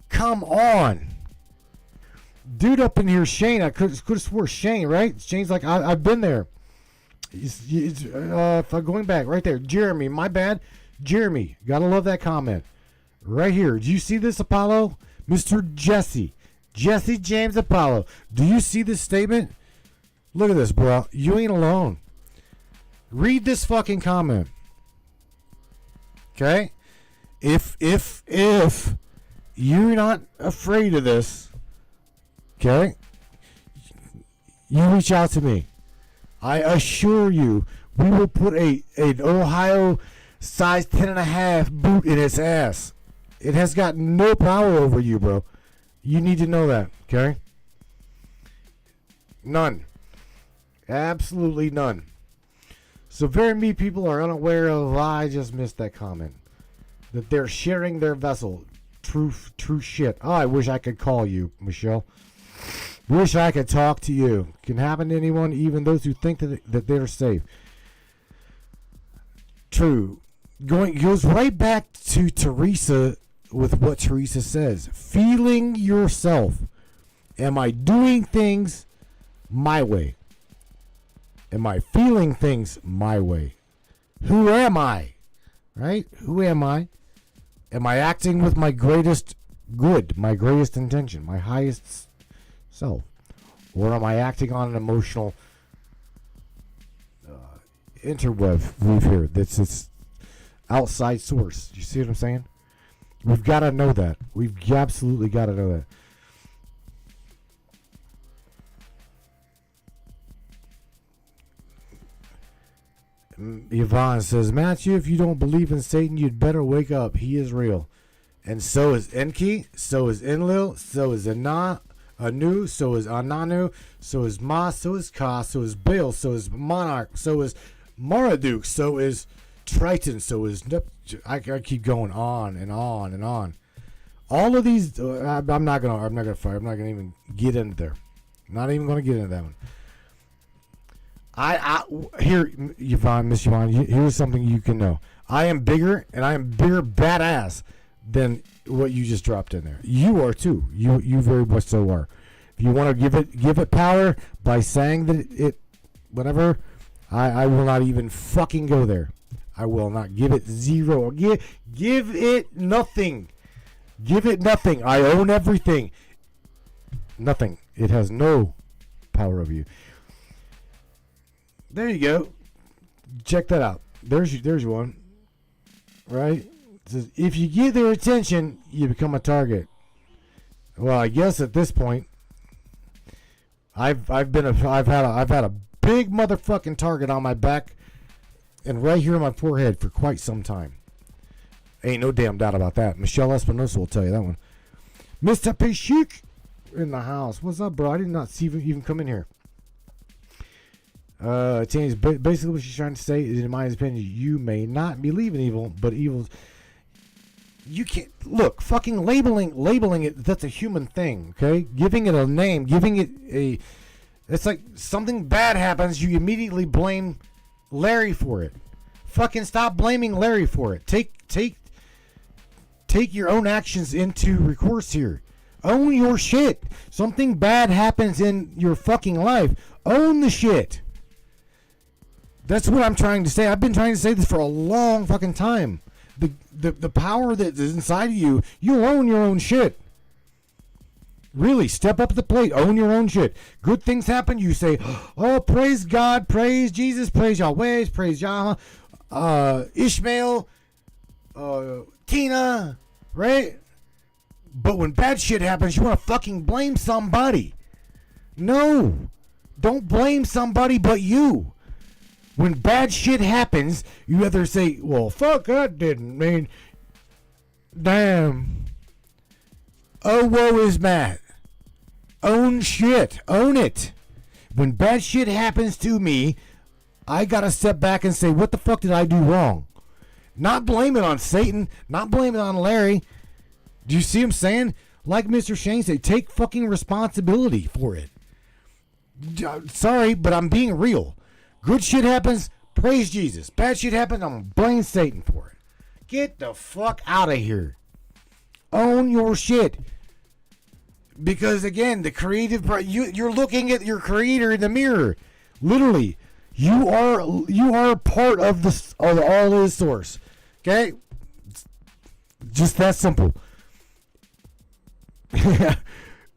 Come on. Dude up in here, Shane. I could have swore Shane, right? Shane's like, I've been there. If I'm going back, right there. Jeremy, my bad. Jeremy, gotta love that comment. Right here. Do you see this, Apollo? Mr. Jesse James Apollo. Do you see this statement? Look at this, bro. You ain't alone. Read this fucking comment. Okay? If you're not afraid of this, okay, you reach out to me. I assure you, we will put an Ohio size 10.5 boot in its ass. It has got no power over you, bro. You need to know that, okay? None. Absolutely none. So very many people are unaware of, I just missed that comment, that they're sharing their vessel. True shit. Oh, I wish I could call you, Michelle. Wish I could talk to you. Can happen to anyone, even those who think that they're safe. True. Goes right back to Teresa with what Teresa says. Feeling yourself. Am I doing things my way? Am I feeling things my way? Who am I? Right? Who am I? Am I acting with my greatest good, my greatest intention, my highest self? Or am I acting on an emotional interweave here that's its outside source? You see what I'm saying? We've got to know that. We've absolutely got to know that. Yvonne says, Matthew, if you don't believe in Satan, you'd better wake up. He is real. And so is Enki, so is Enlil, so is Anu, so is Ananu, so is Ma, so is Ka, so is Baal, so is Monarch, so is Marduk, so is Triton, so is I keep going on and on and on. All of these, I'm not gonna even get into there. Not even gonna get into that one. Here, Yvonne, Miss Yvonne, here's something you can know. I am bigger, and I am bigger badass than what you just dropped in there. You are too. You very much so are. If you want to give it power by saying that it, whatever, I will not even fucking go there. I will not give it zero. Give it nothing. Give it nothing. I own everything. Nothing. It has no power over you. There you go. Check that out. There's one. Right? says, if you get their attention, you become a target. Well, I guess at this point, I've had a big motherfucking target on my back and right here on my forehead for quite some time. Ain't no damn doubt about that. Michelle Espinosa will tell you that one. Mr. Pishuk in the house. What's up, bro? I did not see you even come in here. Tanny's basically what she's trying to say is, in my opinion, you may not believe in evil, but evil's. You can't look. Fucking labeling it. That's a human thing. Okay, giving it a name, giving it a. It's like something bad happens. You immediately blame Larry for it. Fucking stop blaming Larry for it. Take your own actions into recourse here. Own your shit. Something bad happens in your fucking life. Own the shit. That's what I'm trying to say. I've been trying to say this for a long fucking time. The power that is inside of you, you own your own shit. Really, step up to the plate. Own your own shit. Good things happen, you say, oh, praise God, praise Jesus, praise Yahweh, praise Yah, Ishmael, Tina, right? But when bad shit happens, you want to fucking blame somebody. No. Don't blame somebody but you. When bad shit happens, you either say, well, fuck, I didn't mean, damn. Oh, woe is Matt. Own shit. Own it. When bad shit happens to me, I gotta step back and say, what the fuck did I do wrong? Not blame it on Satan. Not blame it on Larry. Do you see what I'm saying? Like Mr. Shane said, take fucking responsibility for it. Sorry, but I'm being real. Good shit happens, praise Jesus. Bad shit happens, I'm gonna blame Satan for it. Get the fuck out of here. Own your shit. Because again, the creative, you're looking at your creator in the mirror. Literally, you are part of all his source. Okay, just that simple. I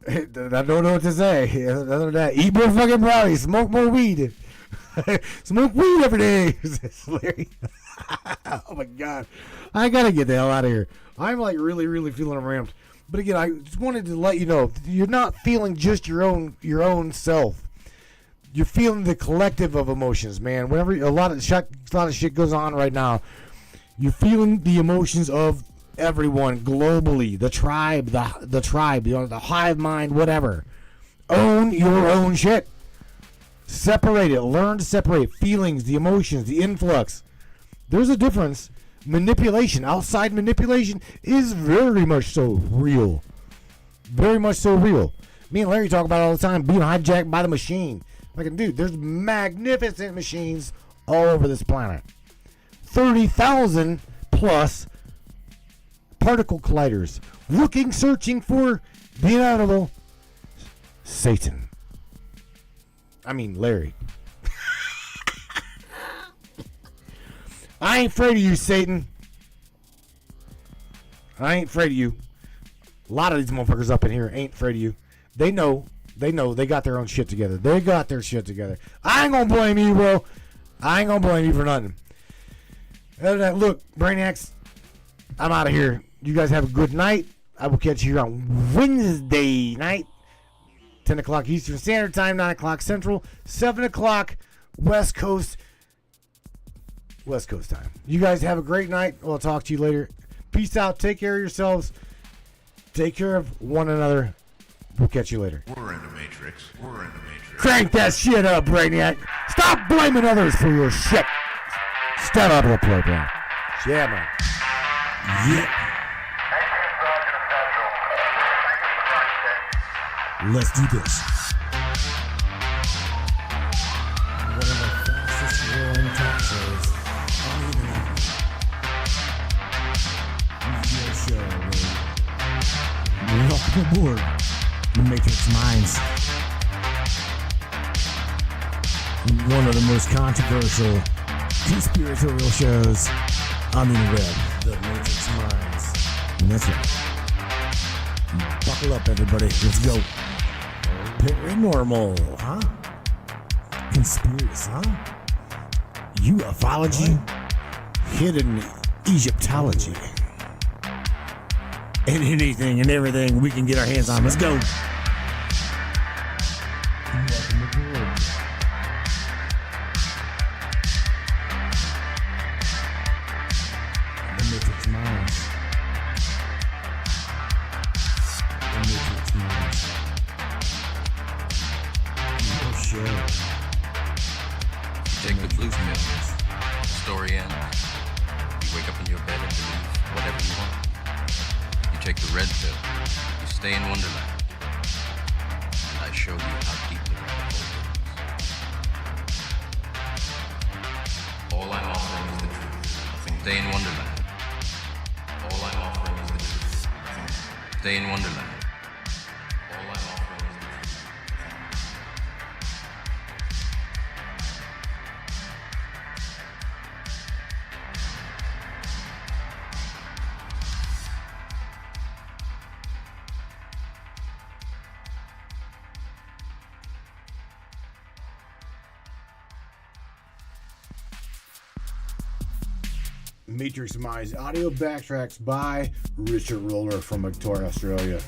don't know what to say. Other than that, eat more fucking brownies, smoke more weed. Smoke weed every day. Larry. Oh my God, I gotta get the hell out of here. I'm like really, really feeling ramped. But again, I just wanted to let you know you're not feeling just your own self. You're feeling the collective of emotions, man. Whenever a lot of shit goes on right now, you're feeling the emotions of everyone globally, the tribe, the tribe, the hive mind, whatever. Own your own shit. Separate it. Learn to separate feelings, the emotions, the influx. There's a difference. Manipulation, outside manipulation is very much so real. Very much so real. Me and Larry talk about it all the time, being hijacked by the machine. Like, dude, there's magnificent machines all over this planet. 30,000 plus particle colliders searching for the inevitable Satan. I mean, Larry. I ain't afraid of you, Satan. I ain't afraid of you. A lot of these motherfuckers up in here ain't afraid of you. They know. They got their own shit together. They got their shit together. I ain't gonna blame you, bro. I ain't gonna blame you for nothing. Other than that, look, Brainiacs, I'm out of here. You guys have a good night. I will catch you here on Wednesday night. 10 o'clock Eastern Standard Time, 9 o'clock Central, 7 o'clock West Coast time. You guys have a great night. I'll talk to you later. Peace out. Take care of yourselves. Take care of one another. We'll catch you later. We're in the Matrix. Crank that shit up, Brainiac. Stop blaming others for your shit. Step up to the plate, man. Yeah, man. Yeah. Let's do this. One of the fastest growing talk shows on the internet. Radio show. Welcome aboard the Matrix Minds. One of the most controversial conspiratorial shows on the internet. The Matrix Minds. And that's right. Buckle up, everybody. Let's go. Paranormal, huh? Conspiracy, huh? UFOlogy, hidden Egyptology. and anything and everything we can get our hands on. Let's go. Welcome aboard. The Matrix Minds. The Matrix Minds. Your show. You take the blue pills, the story ends. You wake up in your bed and believe whatever you want. You take the red pill, you stay in Wonderland. And I show you how deep the rabbit hole goes. All I'm offering is the truth. Nothing. Stay in Wonderland. All I'm offering is the truth. Nothing. Stay in Wonderland. All I'm offering is the truth. Matrix Minds audio backtracks by Richard Roller from Victoria, Australia.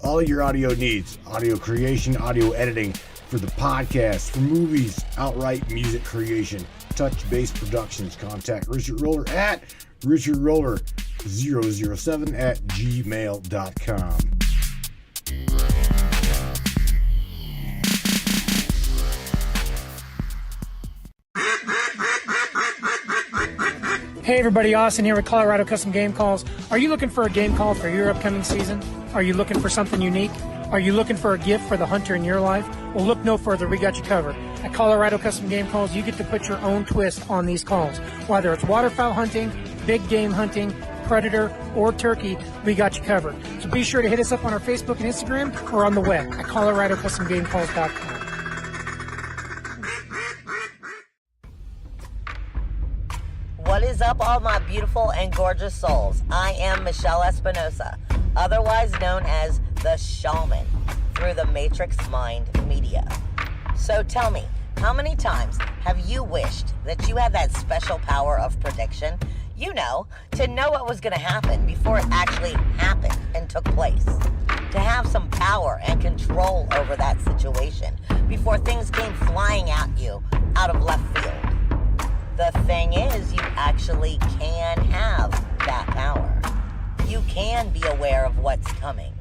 All your audio needs, audio creation, audio editing for the podcast, for movies, outright music creation, Touch Base Productions. Contact Richard Roller at richardroller007@gmail.com. Hey everybody, Austin here with Colorado Custom Game Calls. Are you looking for a game call for your upcoming season? Are you looking for something unique? Are you looking for a gift for the hunter in your life? Well, look no further. We got you covered. At Colorado Custom Game Calls, you get to put your own twist on these calls. Whether it's waterfowl hunting, big game hunting, predator, or turkey, we got you covered. So be sure to hit us up on our Facebook and Instagram or on the web at coloradocustomgamecalls.com. What is up, all my beautiful and gorgeous souls? I am Michelle Espinosa, otherwise known as the Shaman, through the Matrix Mind Media. So tell me, how many times have you wished that you had that special power of prediction? You know, to know what was going to happen before it actually happened and took place. To have some power and control over that situation before things came flying at you out of left field. The thing is, you actually can have that power. You can be aware of what's coming.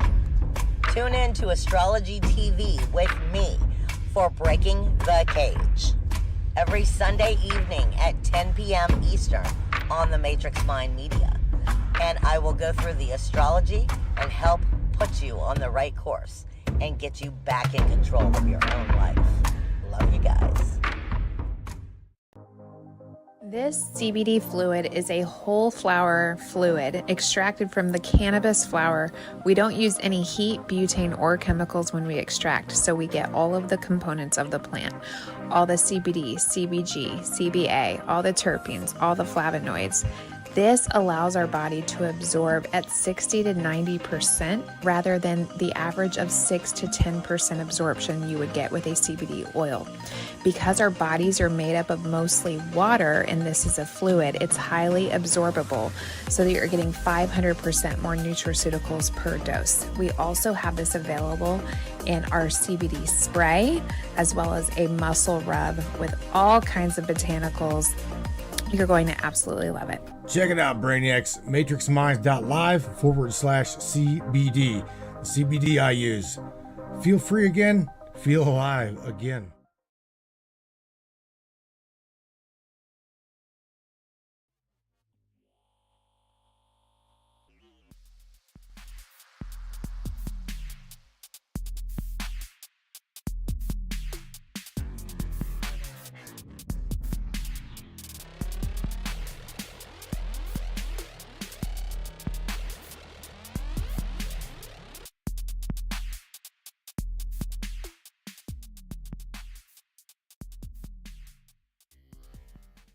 Tune in to Astrology TV with me for Breaking the Cage. Every Sunday evening at 10 p.m. Eastern on the Matrix Mind Media. And I will go through the astrology and help put you on the right course and get you back in control of your own life. Love you guys. This CBD fluid is a whole flower fluid extracted from the cannabis flower. We don't use any heat, butane, or chemicals when we extract, so we get all of the components of the plant. All the CBD, CBG, CBA, all the terpenes, all the flavonoids. This allows our body to absorb at 60 to 90% rather than the average of 6 to 10% absorption you would get with a CBD oil. Because our bodies are made up of mostly water and this is a fluid, it's highly absorbable so that you're getting 500% more nutraceuticals per dose. We also have this available in our CBD spray as well as a muscle rub with all kinds of botanicals. You're going to absolutely love it. Check it out, Brainiacs. MatrixMinds.live/CBD. The CBD I use. Feel free again. Feel alive again.